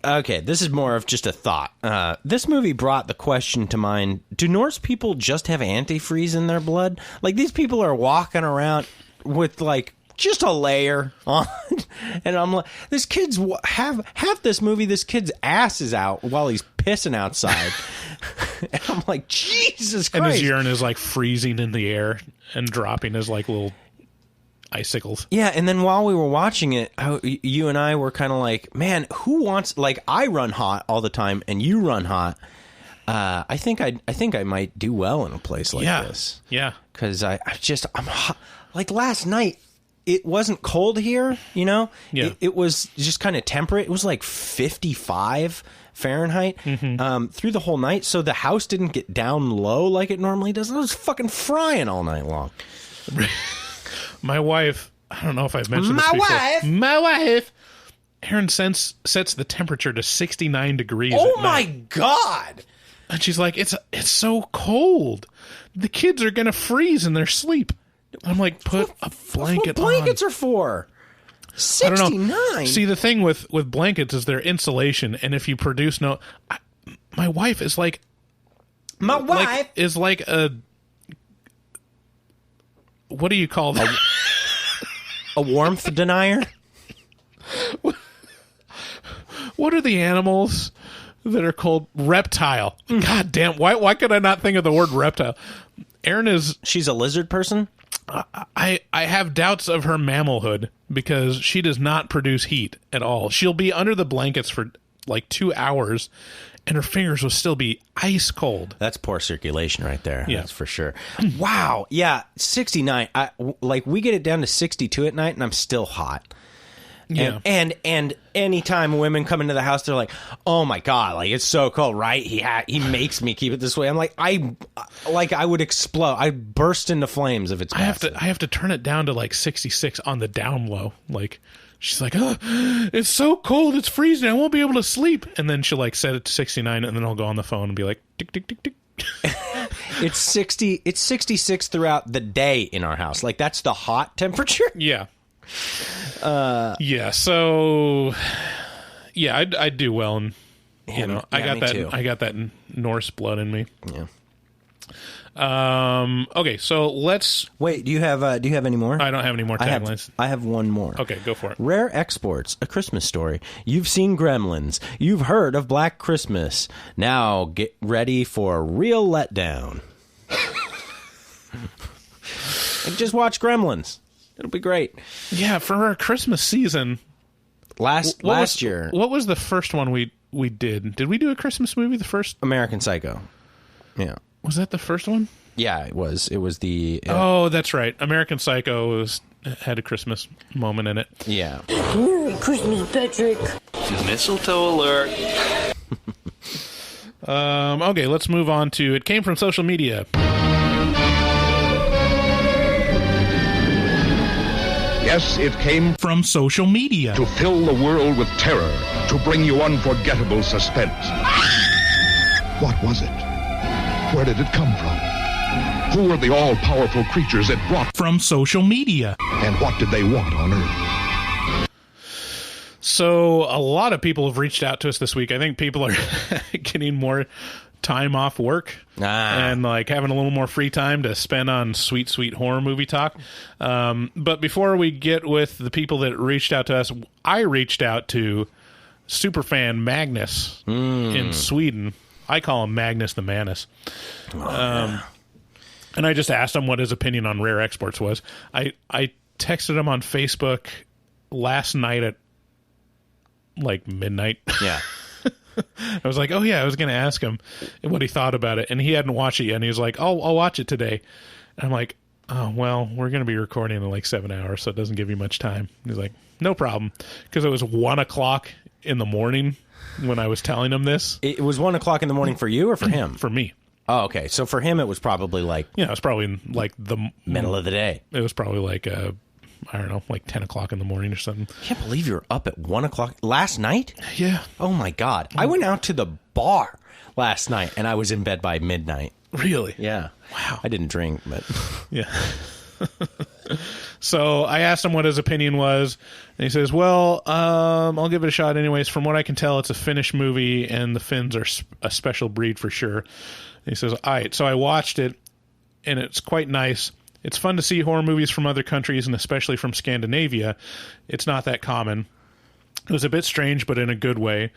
Okay, this is more of just a thought. This movie brought the question to mind, do Norse people just have antifreeze in their blood? Like, these people are walking around with, like, just a layer on. And I'm like, this kid's half this movie, this kid's ass is out while he's pissing outside. And I'm like, Jesus Christ. And his urine is, like, freezing in the air and dropping as, like, little icicles. Yeah, and then while we were watching it, you and I were kind of like, man, who wants, like, I run hot all the time and you run hot. I think I might do well in a place like this. Yeah. Because I'm hot. Like last night, it wasn't cold here, you know? Yeah. It was just kind of temperate. It was like 55 Fahrenheit through the whole night. So the house didn't get down low like it normally does. I was fucking frying all night long. My wife, I don't know if I've mentioned this before. My wife, Erin sets the temperature to 69 degrees. Oh at my night. God. And she's like, it's so cold. The kids are going to freeze in their sleep. I'm like, put a blanket on. What blankets are for? 69. I don't know. See, the thing with blankets is their insulation, and if you produce my wife is like, is like a, what do you call that? A warmth denier? What are the animals that are called? Reptile. God damn, why could I not think of the word reptile? Erin she's a lizard person? I have doubts of her mammalhood because she does not produce heat at all. She'll be under the blankets for like 2 hours and her fingers will still be ice cold. That's poor circulation right there. Yeah. That's for sure. Wow. Yeah, 69. Like we get it down to 62 at night and I'm still hot. Yeah. And anytime women come into the house, they're like, "Oh my God, like it's so cold, right? He makes me keep it this way." I'm like, I would explode. I burst into flames if it's past I have to turn it down to like 66 on the down low. Like she's like, "Oh, it's so cold, it's freezing. I won't be able to sleep." And then she'll like set it to 69 and then I'll go on the phone and be like, "Tick tick tick tick." It's 60. It's 66 throughout the day in our house. Like that's the hot temperature. Yeah. So I do well, and you know, I got that Norse blood in me. Yeah. Okay, so let's wait. Do you have any more? I don't have any more taglines. I have one more. Okay, go for it. Rare exports, A Christmas Story. You've seen Gremlins. You've heard of Black Christmas. Now get ready for a real letdown. And just watch Gremlins. It'll be great. Yeah, for our Christmas season. Last year. What was the first one we did? Did we do a Christmas movie? The first American Psycho. Yeah. Was that the first one? Yeah, it was. It was the. Oh, that's right. American Psycho had a Christmas moment in it. Yeah. Merry Christmas, Patrick. Mistletoe alert. Okay, let's move on to It Came From Social Media. Yes, it came from social media to fill the world with terror, to bring you unforgettable suspense. What was it? Where did it come from? Who were the all-powerful creatures it brought from social media? And what did they want on Earth? So a lot of people have reached out to us this week. I think people are getting more time off work and like having a little more free time to spend on sweet horror movie talk. But before we get with the people that reached out to us, I reached out to superfan Magnus in Sweden. I call him Magnus the Manus. And I just asked him what his opinion on rare exports was. I texted him on Facebook last night at like midnight. Yeah. I was like, oh yeah, I was going to ask him what he thought about it. And he hadn't watched it yet. And he was like, oh, I'll watch it today. And I'm like, oh, well, we're going to be recording in like 7 hours, so it doesn't give you much time. He's like, no problem. Because it was 1 o'clock in the morning when I was telling him this. It was 1 o'clock in the morning for you or for him? For me. Oh, okay. So for him, it was probably like... Yeah, it was probably like the... middle of the day. It was probably like, I don't know, like 10 o'clock in the morning or something. I can't believe you were up at 1 o'clock last night? Yeah. Oh, my God. I went out to the bar last night, and I was in bed by midnight. Really? Yeah. Wow. I didn't drink, but... Yeah. So I asked him what his opinion was, and he says, well, I'll give it a shot anyways. From what I can tell, it's a Finnish movie, and the Finns are a special breed for sure. And he says, all right. So I watched it, and it's quite nice. It's fun to see horror movies from other countries, and especially from Scandinavia. It's not that common. It was a bit strange, but in a good way.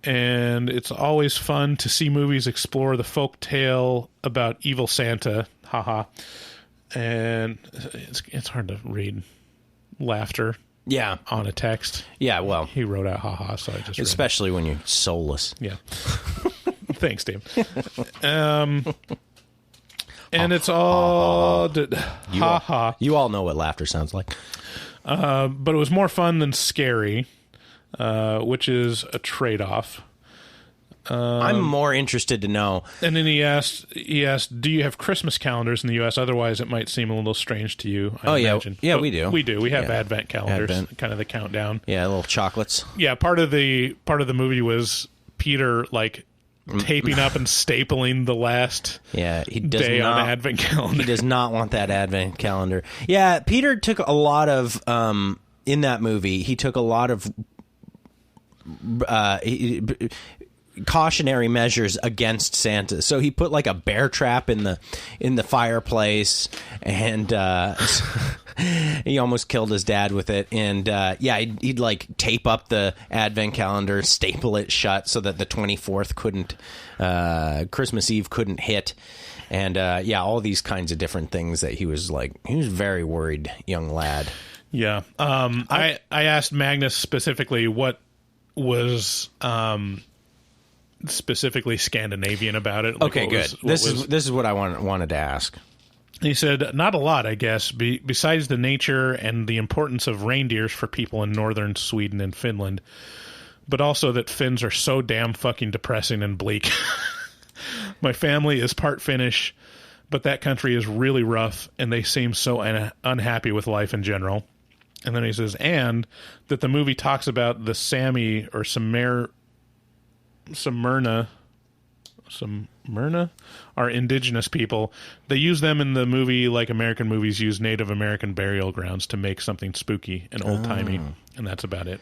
And it's always fun to see movies explore the folk tale about evil Santa. Haha. And it's hard to read laughter. Yeah. On a text. Yeah, well. He wrote out haha, so I just especially when you're soulless. Yeah. Thanks, Dave. And it's all ha. You all know what laughter sounds like. But it was more fun than scary, which is a trade-off. I'm more interested to know. And then he asked, do you have Christmas calendars in the U.S.? Otherwise, it might seem a little strange to you, I imagine. Yeah, but we do. We do. We have Advent calendars, kind of the countdown. Yeah, little chocolates. Yeah, part of the movie was Peter, like, taping up and stapling the last day on Advent calendar. He does not want that Advent calendar. Yeah, Peter took a lot of, in that movie, he took a lot of cautionary measures against Santa. So he put like a bear trap in the fireplace, and he almost killed his dad with it. And he'd like tape up the Advent calendar, staple it shut so that the 24th couldn't, Christmas Eve couldn't hit. And all these kinds of different things that he was very worried young lad. Yeah. I asked Magnus specifically what was specifically Scandinavian about it. Like, okay, good. This is what I wanted to ask. He said, not a lot, I guess, besides the nature and the importance of reindeers for people in northern Sweden and Finland, but also that Finns are so damn fucking depressing and bleak. My family is part Finnish, but that country is really rough, and they seem so unhappy with life in general. And then he says, and that the movie talks about the Sami or Smyrna are indigenous people. They use them in the movie like American movies use Native American burial grounds to make something spooky and old-timey, and that's about it.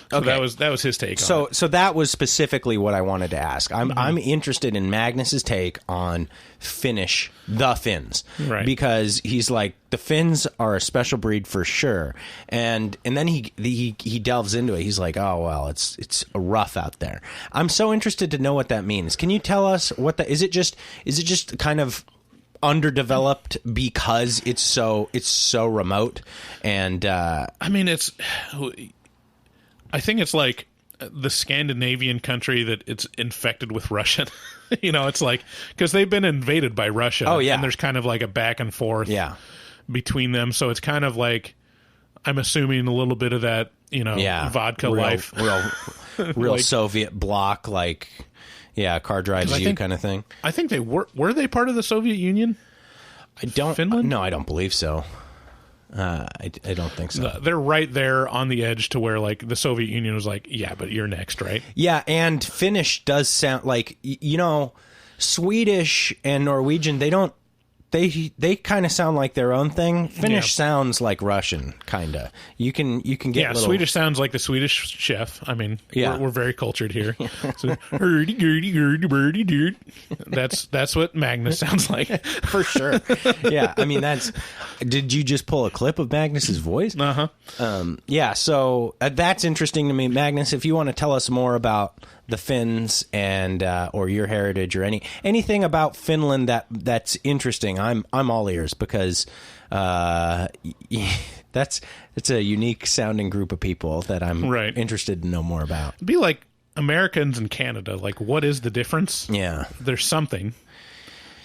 So okay. that was his take on it. So that was specifically what I wanted to ask. I'm interested in Magnus's take on the Finns. Right. Because he's like, the Finns are a special breed for sure. And then he delves into it. He's like, oh, well, it's rough out there. I'm so interested to know what that means. Can you tell us what that is? It just kind of underdeveloped because it's so remote? And I mean, I think it's like the Scandinavian country that it's infected with Russian. It's like, because they've been invaded by Russia. Oh, yeah. And there's kind of like a back and forth between them. So it's kind of like, I'm assuming a little bit of that, vodka life. Real like, Soviet bloc, car drives you kind of thing. I think they were they part of the Soviet Union? Finland? No, I don't believe so. I don't think so. They're right there on the edge to where like the Soviet Union was like, yeah, but you're next, right? Yeah, and Finnish does sound like, Swedish and Norwegian, they kind of sound like their own thing. Finnish sounds like Russian, kind of. You can get Swedish sounds like the Swedish chef. I mean, we're very cultured here. So, hurdy-gurdy, birdie, dude. That's what Magnus sounds like. For sure. Yeah, I mean, did you just pull a clip of Magnus's voice? Uh-huh. Yeah, so that's interesting to me. Magnus, if you want to tell us more about the Finns and or your heritage or anything about Finland that's interesting, I'm all ears, because it's a unique sounding group of people that I'm interested to know more about. It'd be like Americans and Canada. Like, what is the difference? Yeah, there's something,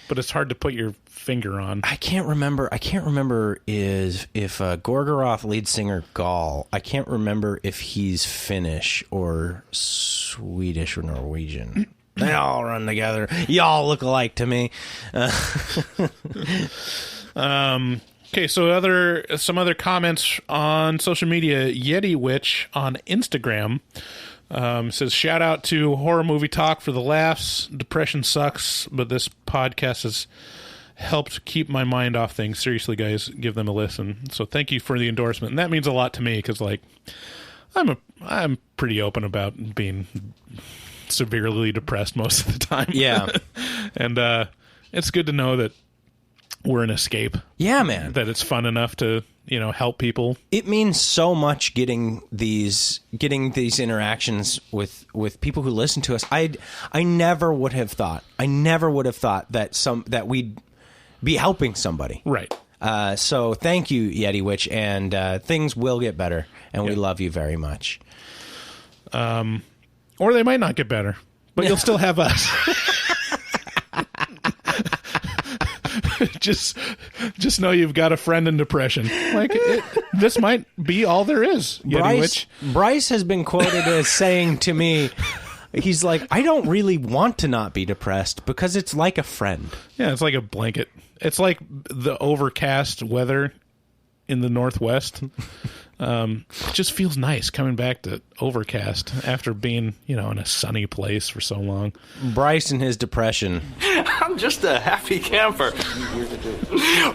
but it's hard to put your finger on. I can't remember if Gorgoroth lead singer Gall, I can't remember if he's Finnish or Swedish or Norwegian. They all run together. Y'all look alike to me. Okay, so some other comments on social media. Yeti Witch on Instagram says, shout out to Horror Movie Talk for the laughs. Depression sucks, but this podcast has helped keep my mind off things. Seriously, guys, give them a listen. So thank you for the endorsement. And that means a lot to me, because like I'm pretty open about being severely depressed most of the time. Yeah. And it's good to know that we're an escape. Yeah, man. That it's fun enough to, help people. It means so much getting these interactions with people who listen to us. I never would have thought that we'd be helping somebody. Right. So thank you, Yeti Witch, and things will get better, and we love you very much. Or they might not get better, but you'll still have us. Just know you've got a friend in depression. Like, this might be all there is, Yeti Witch. Bryce has been quoted as saying to me, he's like, I don't really want to not be depressed because it's like a friend. Yeah, it's like a blanket. It's like the overcast weather in the Northwest. It just feels nice coming back to overcast after being, in a sunny place for so long. Bryce and his depression. I'm just a happy camper.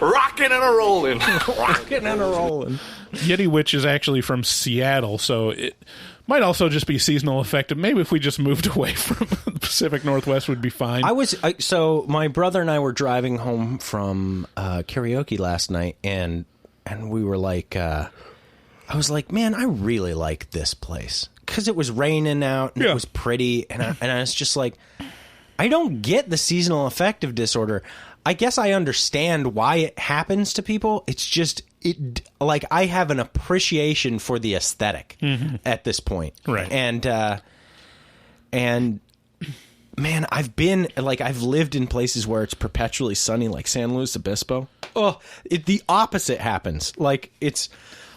Rocking and a rolling. Rocking and a rolling. Yeti Witch is actually from Seattle, so it might also just be seasonal affected. Maybe if we just moved away from the Pacific Northwest would be fine. So my brother and I were driving home from karaoke last night, and we were like, I was like, man, I really like this place, because it was raining out and it was pretty, and I was just like, I don't get the seasonal affective disorder. I guess I understand why it happens to people. It's just like I have an appreciation for the aesthetic at this point, right? And man, I've lived in places where it's perpetually sunny, like San Luis Obispo. Oh, the opposite happens. Like it's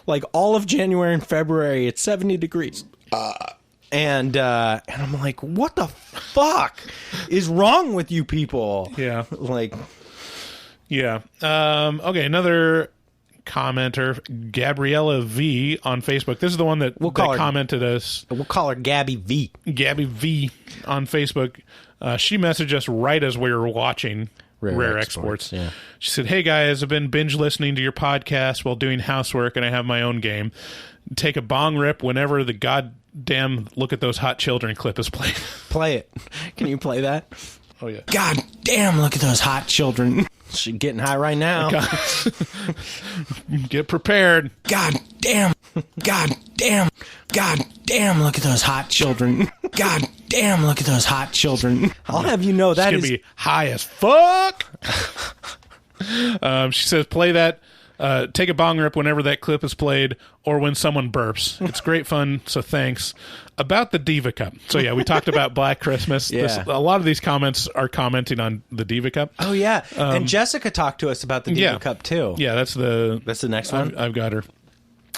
like all of January and February, it's 70 degrees. And I'm like, what the fuck is wrong with you people? Yeah. Like, yeah. Okay, another commenter, Gabriella V on Facebook. This is the one that commented us. We'll call her Gabby V. Gabby V on Facebook. She messaged us right as we were watching Rare Exports. Yeah. She said, hey guys, I've been binge listening to your podcast while doing housework, and I have my own game. Take a bong rip whenever the goddamn Look at Those Hot Children clip is played. Play it. Can you play that? Oh, yeah. God damn, look at those hot children. She's getting high right now. Get prepared. God damn. God damn. God damn, look at those hot children. God damn, look at those hot children. I'll have you know that is going to be high as fuck. She says, play that. Take a bong rip whenever that clip is played, or when someone burps. It's great fun, so thanks. About the Diva Cup. So, yeah, we talked about Black Christmas. Yeah. A lot of these comments are commenting on the Diva Cup. Oh, yeah. And Jessica talked to us about the Diva Cup, too. Yeah, that's the next one? I've got her.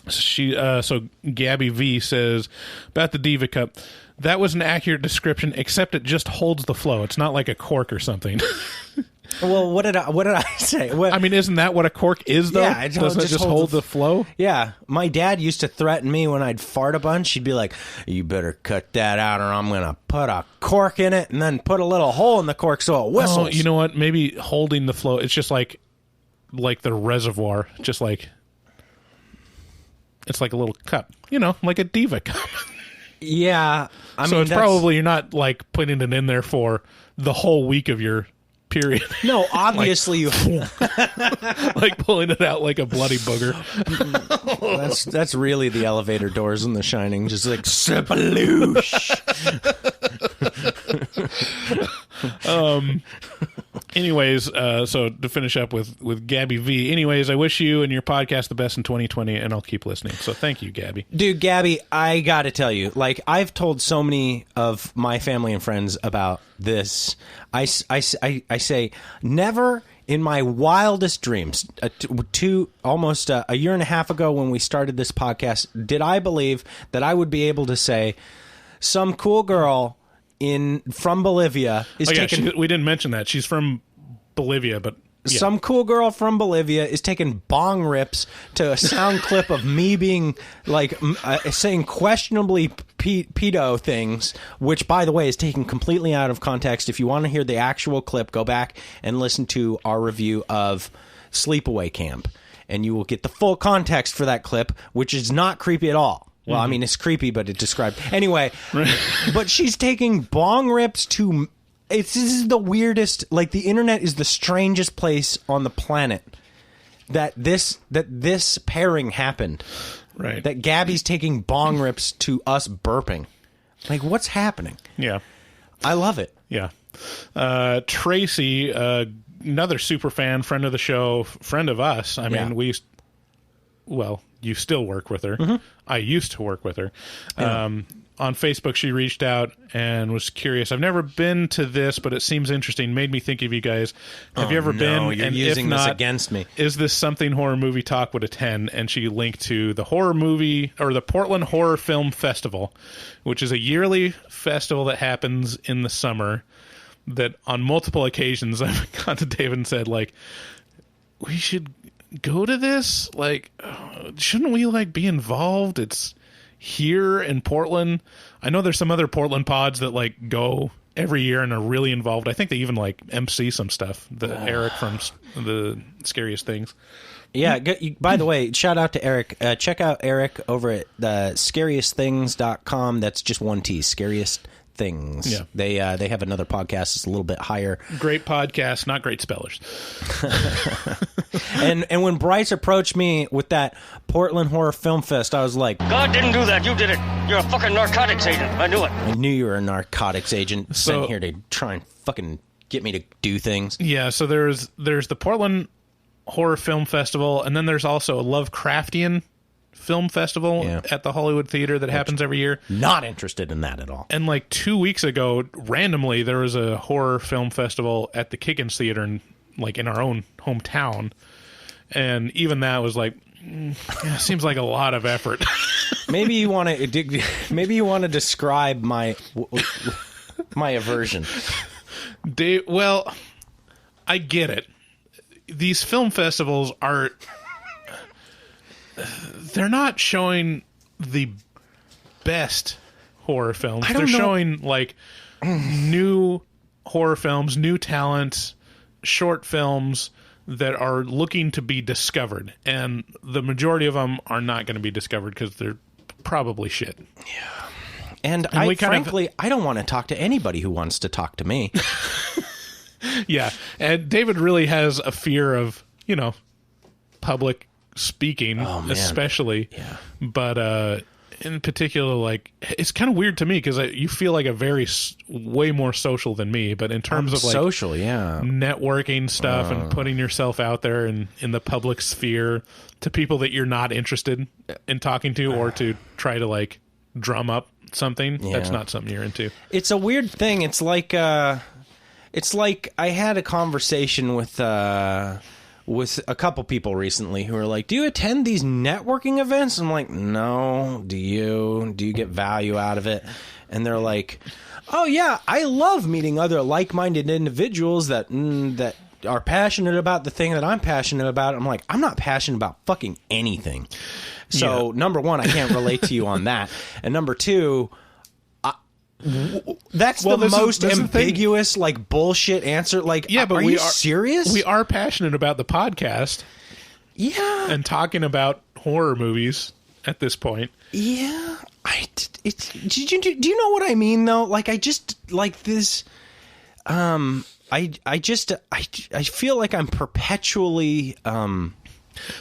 So Gabby V says, about the Diva Cup, that was an accurate description, except it just holds the flow. It's not like a cork or something. Well, what did I say? I mean, isn't that what a cork is, though? Yeah, doesn't it just hold the flow? Yeah. My dad used to threaten me when I'd fart a bunch. He'd be like, you better cut that out or I'm going to put a cork in it and then put a little hole in the cork so it whistles. Oh, you know what? Maybe holding the flow, it's just like the reservoir, just like, it's like a little cup, like a Diva cup. Yeah. I so mean, it's probably, you're not like putting it in there for the whole week of your period. No, obviously you like pulling it out like a bloody booger. That's really the elevator doors in The Shining, just like sploosh. Anyways, so to finish up with Gabby V. Anyways, I wish you and your podcast the best in 2020, and I'll keep listening. So thank you, Gabby. Dude, Gabby, I got to tell you, like, I've told so many of my family and friends about this. I say, never in my wildest dreams, almost a year and a half ago when we started this podcast, did I believe that I would be able to say, some cool girl from Bolivia is taking... we didn't mention that. She's from Bolivia, but... Yeah. Some cool girl from Bolivia is taking bong rips to a sound clip of me being, like, saying questionably pedo things, which, by the way, is taken completely out of context. If you want to hear the actual clip, go back and listen to our review of Sleepaway Camp, and you will get the full context for that clip, which is not creepy at all. Well, I mean, it's creepy, but it described... Anyway, but she's taking bong rips to... This is the weirdest... Like, the internet is the strangest place on the planet that this pairing happened. Right. That Gabby's taking bong rips to us burping. Like, what's happening? Yeah. I love it. Yeah. Tracy, another super fan, friend of the show, friend of us. I mean, you still work with her. Mm-hmm. I used to work with her. Yeah. On Facebook, she reached out and was curious. I've never been to this, but it seems interesting. Made me think of you guys. Have you ever been? You're and using if not, this against me. Is this something Horror Movie Talk would attend? And she linked to the horror movie or the Portland Horror Film Festival, which is a yearly festival that happens in the summer. That on multiple occasions I've gone to David and said, like, we should go to this. Like, shouldn't we like be involved? It's here in Portland. I know there's some other Portland pods that like go every year and are really involved. I think they even like MC some stuff. Eric from the Scariest Things. Yeah. By the way, shout out to Eric. Check out Eric over at scariestthings.com. That's just one T. Scariest Things. Yeah. They have another podcast. It's a little bit higher. Great podcast, not great spellers. And when Bryce approached me with that Portland Horror Film Fest, I was like, God didn't do that. You did it. You're a fucking narcotics agent. I knew it. I knew you were a narcotics agent sent here to try and fucking get me to do things. Yeah, so there's the Portland Horror Film Festival, and then there's also a Lovecraftian Film Festival at the Hollywood Theater that happens every year. Not interested in that at all. And like 2 weeks ago, randomly, there was a horror film festival at the Kickens Theater in our own hometown. And even that was like, seems like a lot of effort. Maybe you want to describe my aversion. Well, I get it. These film festivals they're not showing the best horror films. They're showing like new horror films, new talents, short films that are looking to be discovered. And the majority of them are not going to be discovered because they're probably shit. Yeah. And I don't want to talk to anybody who wants to talk to me. Yeah. And David really has a fear of, public speaking, especially. Yeah. But in particular, like, it's kind of weird to me because you feel like way more social than me. But in terms of like social, networking stuff and putting yourself out there in the public sphere to people that you're not interested in talking to or to try to like drum up something, that's not something you're into. It's a weird thing. It's like I had a conversation with a couple people recently who are like, do you attend these networking events? I'm like, no. Do you get value out of it? And they're like, Oh yeah, I love meeting other like-minded individuals that are passionate about the thing that I'm passionate about. I'm like, I'm not passionate about fucking anything. So number one, I can't relate to you on that, and number two, that's the most ambiguous, like, bullshit answer. Like, yeah, but are you serious? We are passionate about the podcast. Yeah, and talking about horror movies at this point. Yeah, do you know what I mean though? Like, I just like this. I feel like I'm perpetually.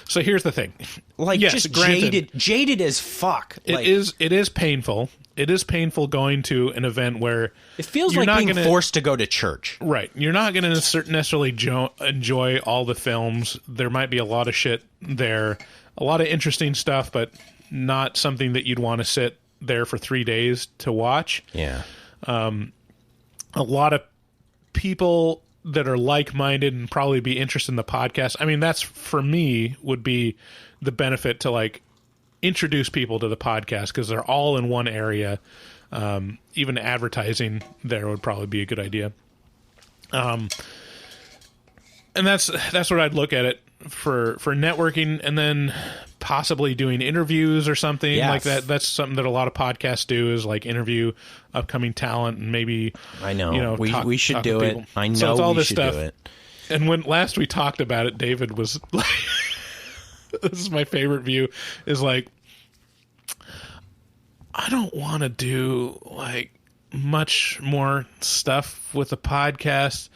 So here's the thing, like, yes, just jaded as fuck. It is painful. It is painful going to an event where it feels like being forced to go to church. Right. You're not going to necessarily enjoy all the films. There might be a lot of shit there, a lot of interesting stuff, but not something that you'd want to sit there for 3 days to watch. Yeah. A lot of people that are like-minded and probably be interested in the podcast. I mean, that's, for me, would be the benefit to, like, introduce people to the podcast, because they're all in one area. Even advertising there would probably be a good idea. And that's what I'd look at it for networking, and then possibly doing interviews or something like that. That's something that a lot of podcasts do, is like interview upcoming talent, and maybe we should do it. I know, so it's all we this should stuff. do it. And when last we talked about it, David was like, this is my favorite view, is like, I don't want to do like much more stuff with the podcast.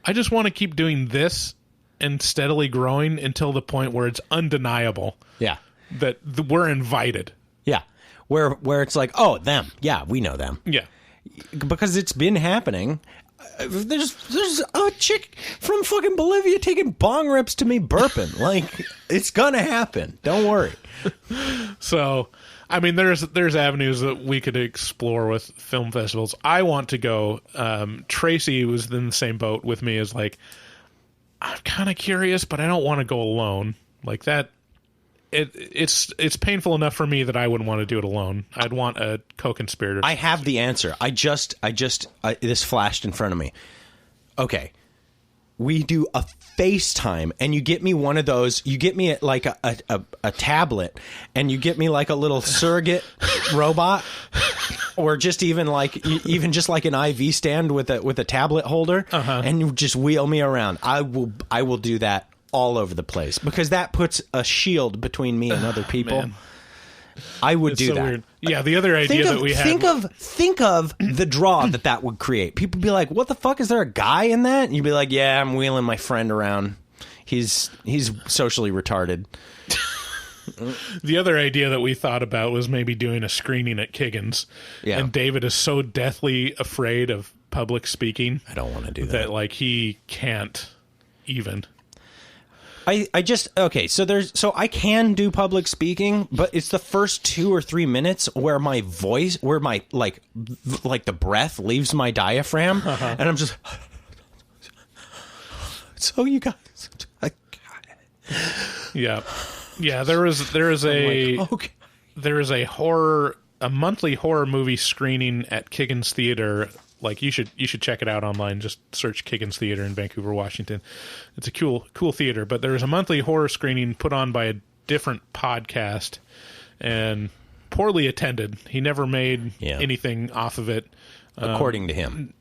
I just want to keep doing this and steadily growing until the point where it's undeniable. Yeah. That we're invited. Yeah. Where it's like, oh, them. Yeah, we know them. Yeah. Because it's been happening. There's a chick from fucking Bolivia taking bong rips to me burping. Like, it's gonna happen. Don't worry. So, I mean, there's avenues that we could explore with film festivals. I want to go. Tracy was in the same boat with me, as like, I'm kind of curious, but I don't want to go alone. Like that, it's painful enough for me that I wouldn't want to do it alone. I'd want a co-conspirator. I have the answer. This flashed in front of me. Okay. We do a FaceTime, and you get me one of those. You get me like a tablet, and you get me like a little surrogate robot, or just even just like an IV stand with a tablet holder, and you just wheel me around. I will do that all over the place, because that puts a shield between me and other people. Man. I would do that. Weird. Yeah, the other idea that we had. Think of the draw that would create. People be like, "What the fuck? Is there a guy in that?" And you'd be like, "Yeah, I'm wheeling my friend around. He's socially retarded." The other idea that we thought about was maybe doing a screening at Kiggins. Yeah. And David is so deathly afraid of public speaking. I don't want to do that. That like he can't even. So I can do public speaking, but it's the first 2 or 3 minutes where my voice, where my like the breath leaves my diaphragm, and I'm just. So you guys, yeah. There is a monthly horror movie screening at Kiggins Theater. Like, you should check it out online. Just search Kiggins Theater in Vancouver, Washington. It's a cool theater. But there's a monthly horror screening put on by a different podcast, and poorly attended. He never made anything off of it, according to him.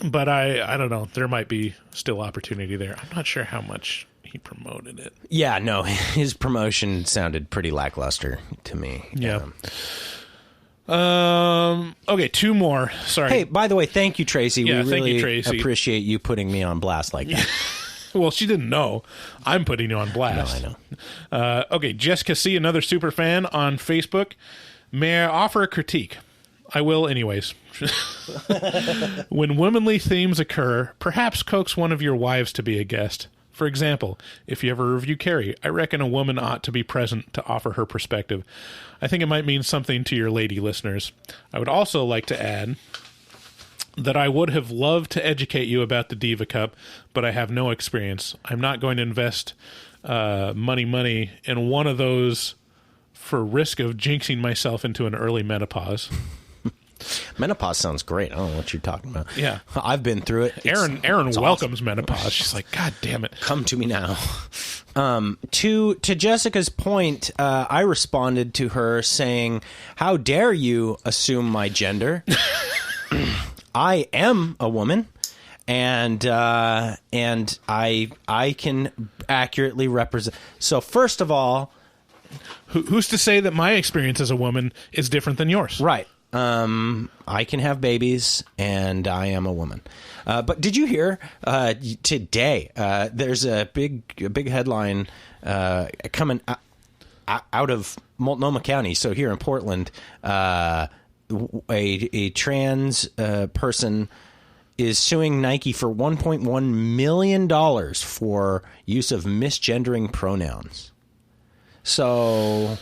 But I don't know. There might be still opportunity there. I'm not sure how much he promoted it. Yeah, no, his promotion sounded pretty lackluster to me. Yeah. Okay, 2 more. Sorry. Hey, by the way, thank you, Tracy. Yeah, we really appreciate you putting me on blast like that. Well, she didn't know. I'm putting you on blast. No, I know. Okay, Jessica C., another super fan on Facebook. May I offer a critique? I will anyways. When womanly themes occur, perhaps coax one of your wives to be a guest. For example, if you ever review Carrie, I reckon a woman ought to be present to offer her perspective. I think it might mean something to your lady listeners. I would also like to add that I would have loved to educate you about the Diva Cup, but I have no experience. I'm not going to invest money in one of those for risk of jinxing myself into an early menopause. Menopause sounds great. I don't know what you're talking about. Yeah. I've been through it. Erin welcomes menopause. She's like, God damn it. Come to me now. To Jessica's point, I responded to her saying, how dare you assume my gender? I am a woman, and I can accurately represent. So first of all, who's to say that my experience as a woman is different than yours? Right. I can have babies, and I am a woman. But did you hear today? There's a big headline coming out of Multnomah County. So here in Portland, a trans person is suing Nike for $1.1 million for use of misgendering pronouns. So,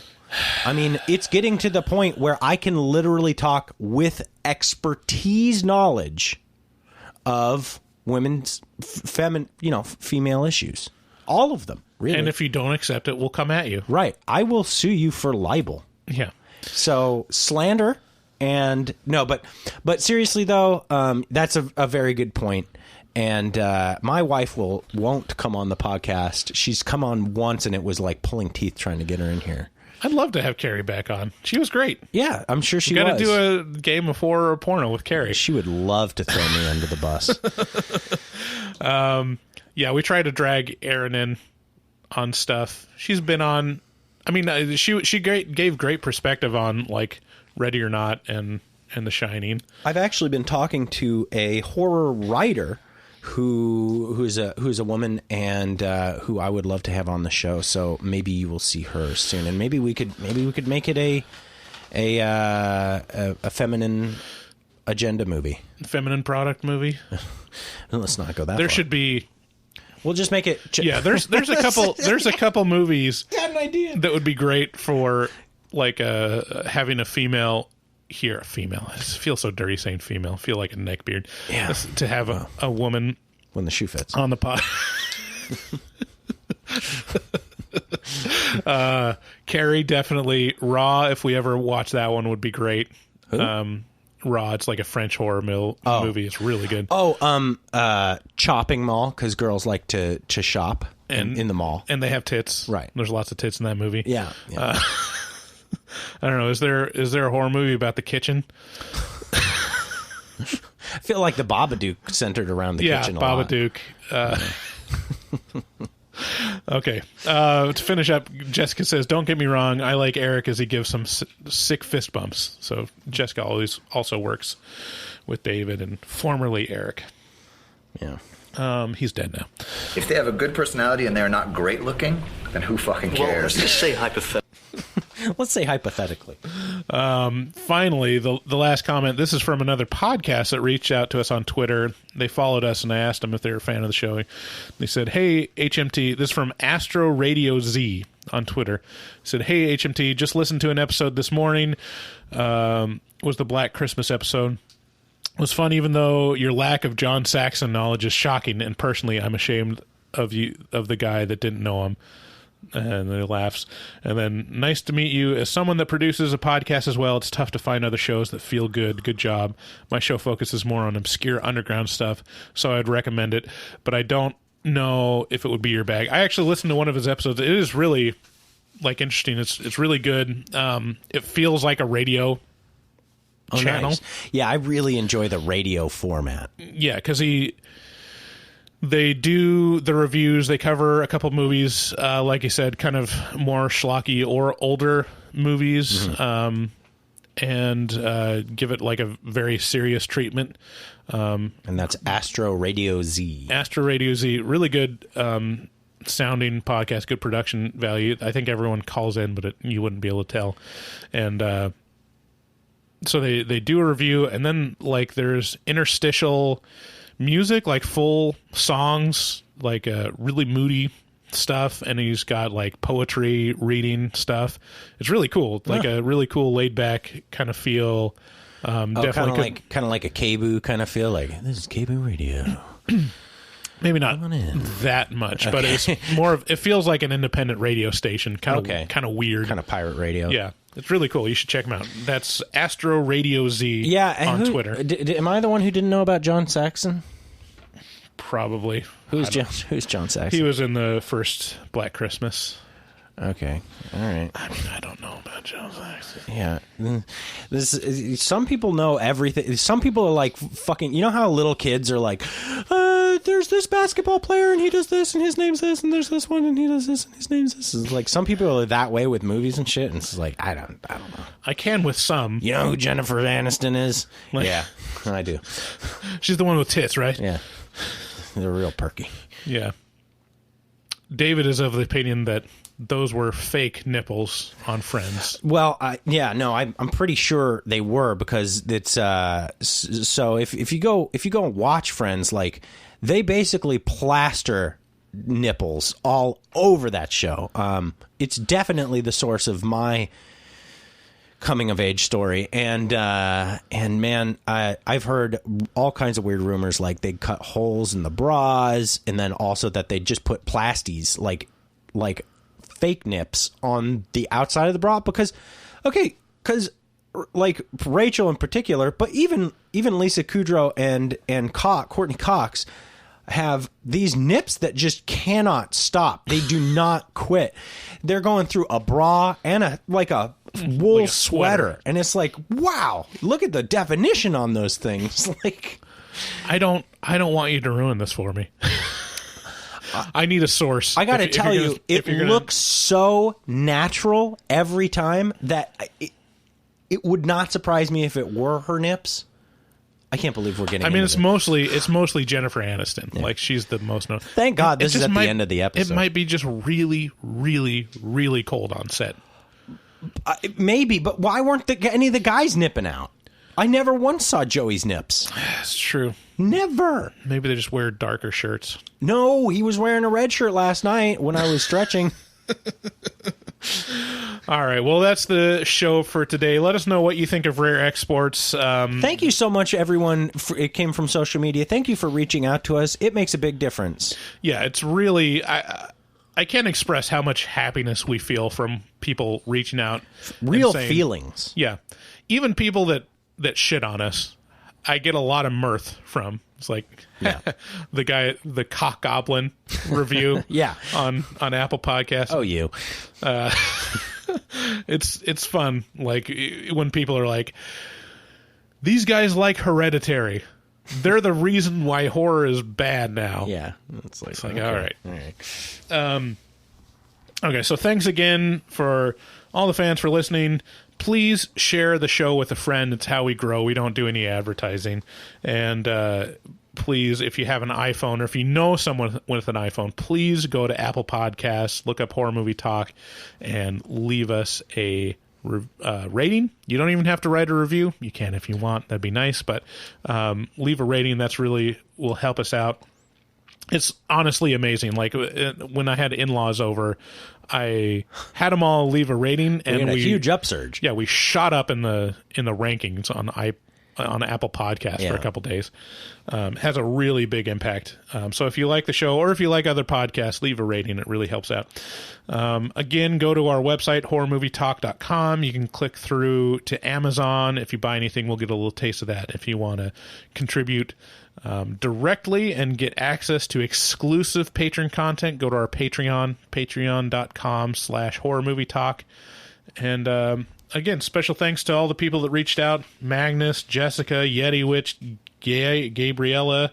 I mean, it's getting to the point where I can literally talk with expertise knowledge of women's female issues. All of them, really. And if you don't accept it, we'll come at you. Right. I will sue you for libel. Yeah. So, slander and no, but seriously though, that's a very good point. And my wife won't come on the podcast. She's come on once, and it was like pulling teeth trying to get her in here. I'd love to have Carrie back on. She was great. Yeah, I'm sure she was. Got to do a game of horror or porno with Carrie. She would love to throw me under the bus. Yeah, we tried to drag Erin in on stuff. She's been on. I mean, she gave great perspective on like Ready or Not and The Shining. I've actually been talking to a horror writer who's a woman and who I would love to have on the show. So maybe you will see her soon, and maybe we could make it a feminine agenda movie, feminine product movie. Let's not go that. There far. should be. We'll just make it. Yeah, there's a couple movies. Got an idea that would be great for like having a female. Here, a female. I feel so dirty saying female. I feel like a neckbeard. Yeah. To have a woman when the shoe fits on the pod. Carrie, definitely. Raw, if we ever watch that one, would be great. Who? Raw, it's like a French horror movie. It's really good. Chopping Mall, because girls like to shop in the mall. And they have tits. Right. There's lots of tits in that movie. Yeah. I don't know. Is there a horror movie about the kitchen? I feel like the Babadook centered around the kitchen a lot. Babadook. Okay. To finish up, Jessica says, don't get me wrong, I like Eric as he gives some sick fist bumps. So Jessica always also works with David and formerly Eric. Yeah. He's dead now. If they have a good personality and they're not great looking, then who fucking cares? Well, let's just say hypothetically. Let's say hypothetically. Finally, the last comment. This is from another podcast that reached out to us on Twitter. They followed us, and I asked them if they were a fan of the show. They said, hey, HMT. This is from Astro Radio Z on Twitter. Said, hey, HMT, just listened to an episode this morning. Was the Black Christmas episode. It was fun, even though your lack of John Saxon knowledge is shocking, and personally, I'm ashamed of the guy that didn't know him. And then he laughs. And then, nice to meet you. As someone that produces a podcast as well, it's tough to find other shows that feel good. Good job. My show focuses more on obscure underground stuff, so I'd recommend it. But I don't know if it would be your bag. I actually listened to one of his episodes. It is really interesting. It's really good. It feels like a radio channel. Nice. Yeah, I really enjoy the radio format. Yeah, because they do the reviews. They cover a couple movies, like you said, kind of more schlocky or older movies, and give it like a very serious treatment. And that's Astro Radio Z. Astro Radio Z, really good sounding podcast, good production value. I think everyone calls in, but you wouldn't be able to tell. And so they do a review, and then like there's interstitial music, like full songs, like really moody stuff, and he's got like poetry reading stuff. It's really cool, like a really cool laid back kind of feel. Definitely kind of like a KBOO kind of feel. Like this is KBOO radio. Maybe not that much, but it's more of, it feels like an independent radio station, kind of weird, kind of pirate radio. Yeah. It's really cool. You should check them out. That's Astro Radio Z on Twitter. Am I the one who didn't know about John Saxon? Probably. Who's John Saxon? He was in the first Black Christmas. Okay. All right. I mean, I don't know about John Saxon. Yeah. Some people know everything. Some people are like fucking... You know how little kids are like, there's this basketball player and he does this and his name's this, and there's this one and he does this and his name's this. It's like some people are that way with movies and shit, and it's like, I don't know. I can with some. You know who Jennifer Aniston is? Yeah, I do. She's the one with tits, right? Yeah. They're real perky. Yeah. David is of the opinion that those were fake nipples on Friends. Well, I'm pretty sure they were, because it's so if you go and watch Friends, like they basically plaster nipples all over that show. It's definitely the source of my coming of age story, and man, I've heard all kinds of weird rumors, like they'd cut holes in the bras, and then also that they just put plasties like fake nips on the outside of the bra, because like Rachel in particular, but even Lisa Kudrow and Courtney Cox have these nips that just cannot stop. They do not quit. They're going through a bra and a wool like a sweater, and it's like, wow, look at the definition on those things. Like, I don't want you to ruin this for me. I need a source. I got to tell you, it looks so natural every time that it would not surprise me if it were her nips. I can't believe we're getting. I mean, it's mostly Jennifer Aniston. Yeah. Like, she's the most known. Thank God this is at the end of the episode. It might be just really, really, really cold on set. Maybe, but why weren't any of the guys nipping out? I never once saw Joey's nips. That's true. Never. Maybe they just wear darker shirts. No, he was wearing a red shirt last night when I was stretching. All right, well, that's the show for today. Let us know what you think of Rare Exports. Thank you so much, everyone. It came from social media. Thank you for reaching out to us. It makes a big difference. Yeah, it's really... I can't express how much happiness we feel from people reaching out. Real feelings. Yeah. Even people that shit on us, I get a lot of mirth from. It's like the Cock Goblin review on Apple Podcasts. Oh, you. It's fun. Like, when people are like, these guys like Hereditary. They're the reason why horror is bad now. Yeah. It's like okay. All right. Okay, so thanks again for all the fans for listening. Please share the show with a friend. It's how we grow. We don't do any advertising. And please, if you have an iPhone, or if you know someone with an iPhone, please go to Apple Podcasts, look up Horror Movie Talk, and leave us a rating. You don't even have to write a review. You can if you want. That'd be nice. But leave a rating. That's really will help us out. It's honestly amazing. Like, when I had in-laws over, I had them all leave a rating, and we had a huge upsurge. Yeah, we shot up in the rankings on Apple Podcasts for a couple days. Has a really big impact. So if you like the show, or if you like other podcasts, leave a rating. It really helps out. Again, go to our website, horrormovietalk.com. You can click through to Amazon. If you buy anything, we'll get a little taste of that. If you want to contribute directly and get access to exclusive patron content, go to our Patreon, patreon.com/horrormovietalk. And again, special thanks to all the people that reached out: Magnus, Jessica, Yeti Witch, Gabriella,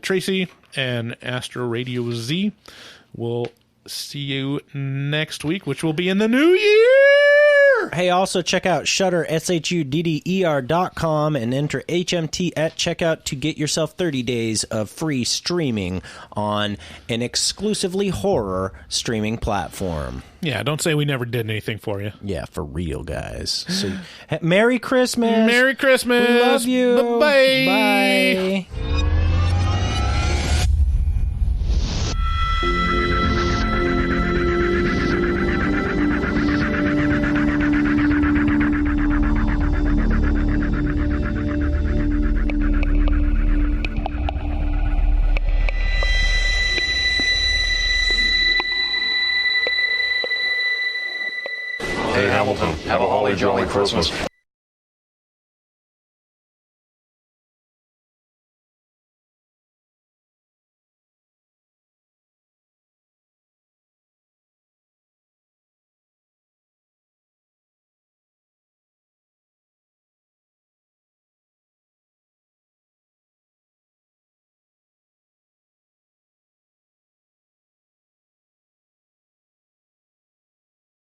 Tracy, and Astro Radio Z. We'll see you next week, which will be in the new year. Hey, also check out Shudder, SHUDDER.com, and enter HMT at checkout to get yourself 30 days of free streaming on an exclusively horror streaming platform. Yeah, don't say we never did anything for you. Yeah, for real, guys. So, Merry Christmas. Merry Christmas. We love you. Bye-bye. Bye. Hey, Hamilton, Have a holly jolly Christmas.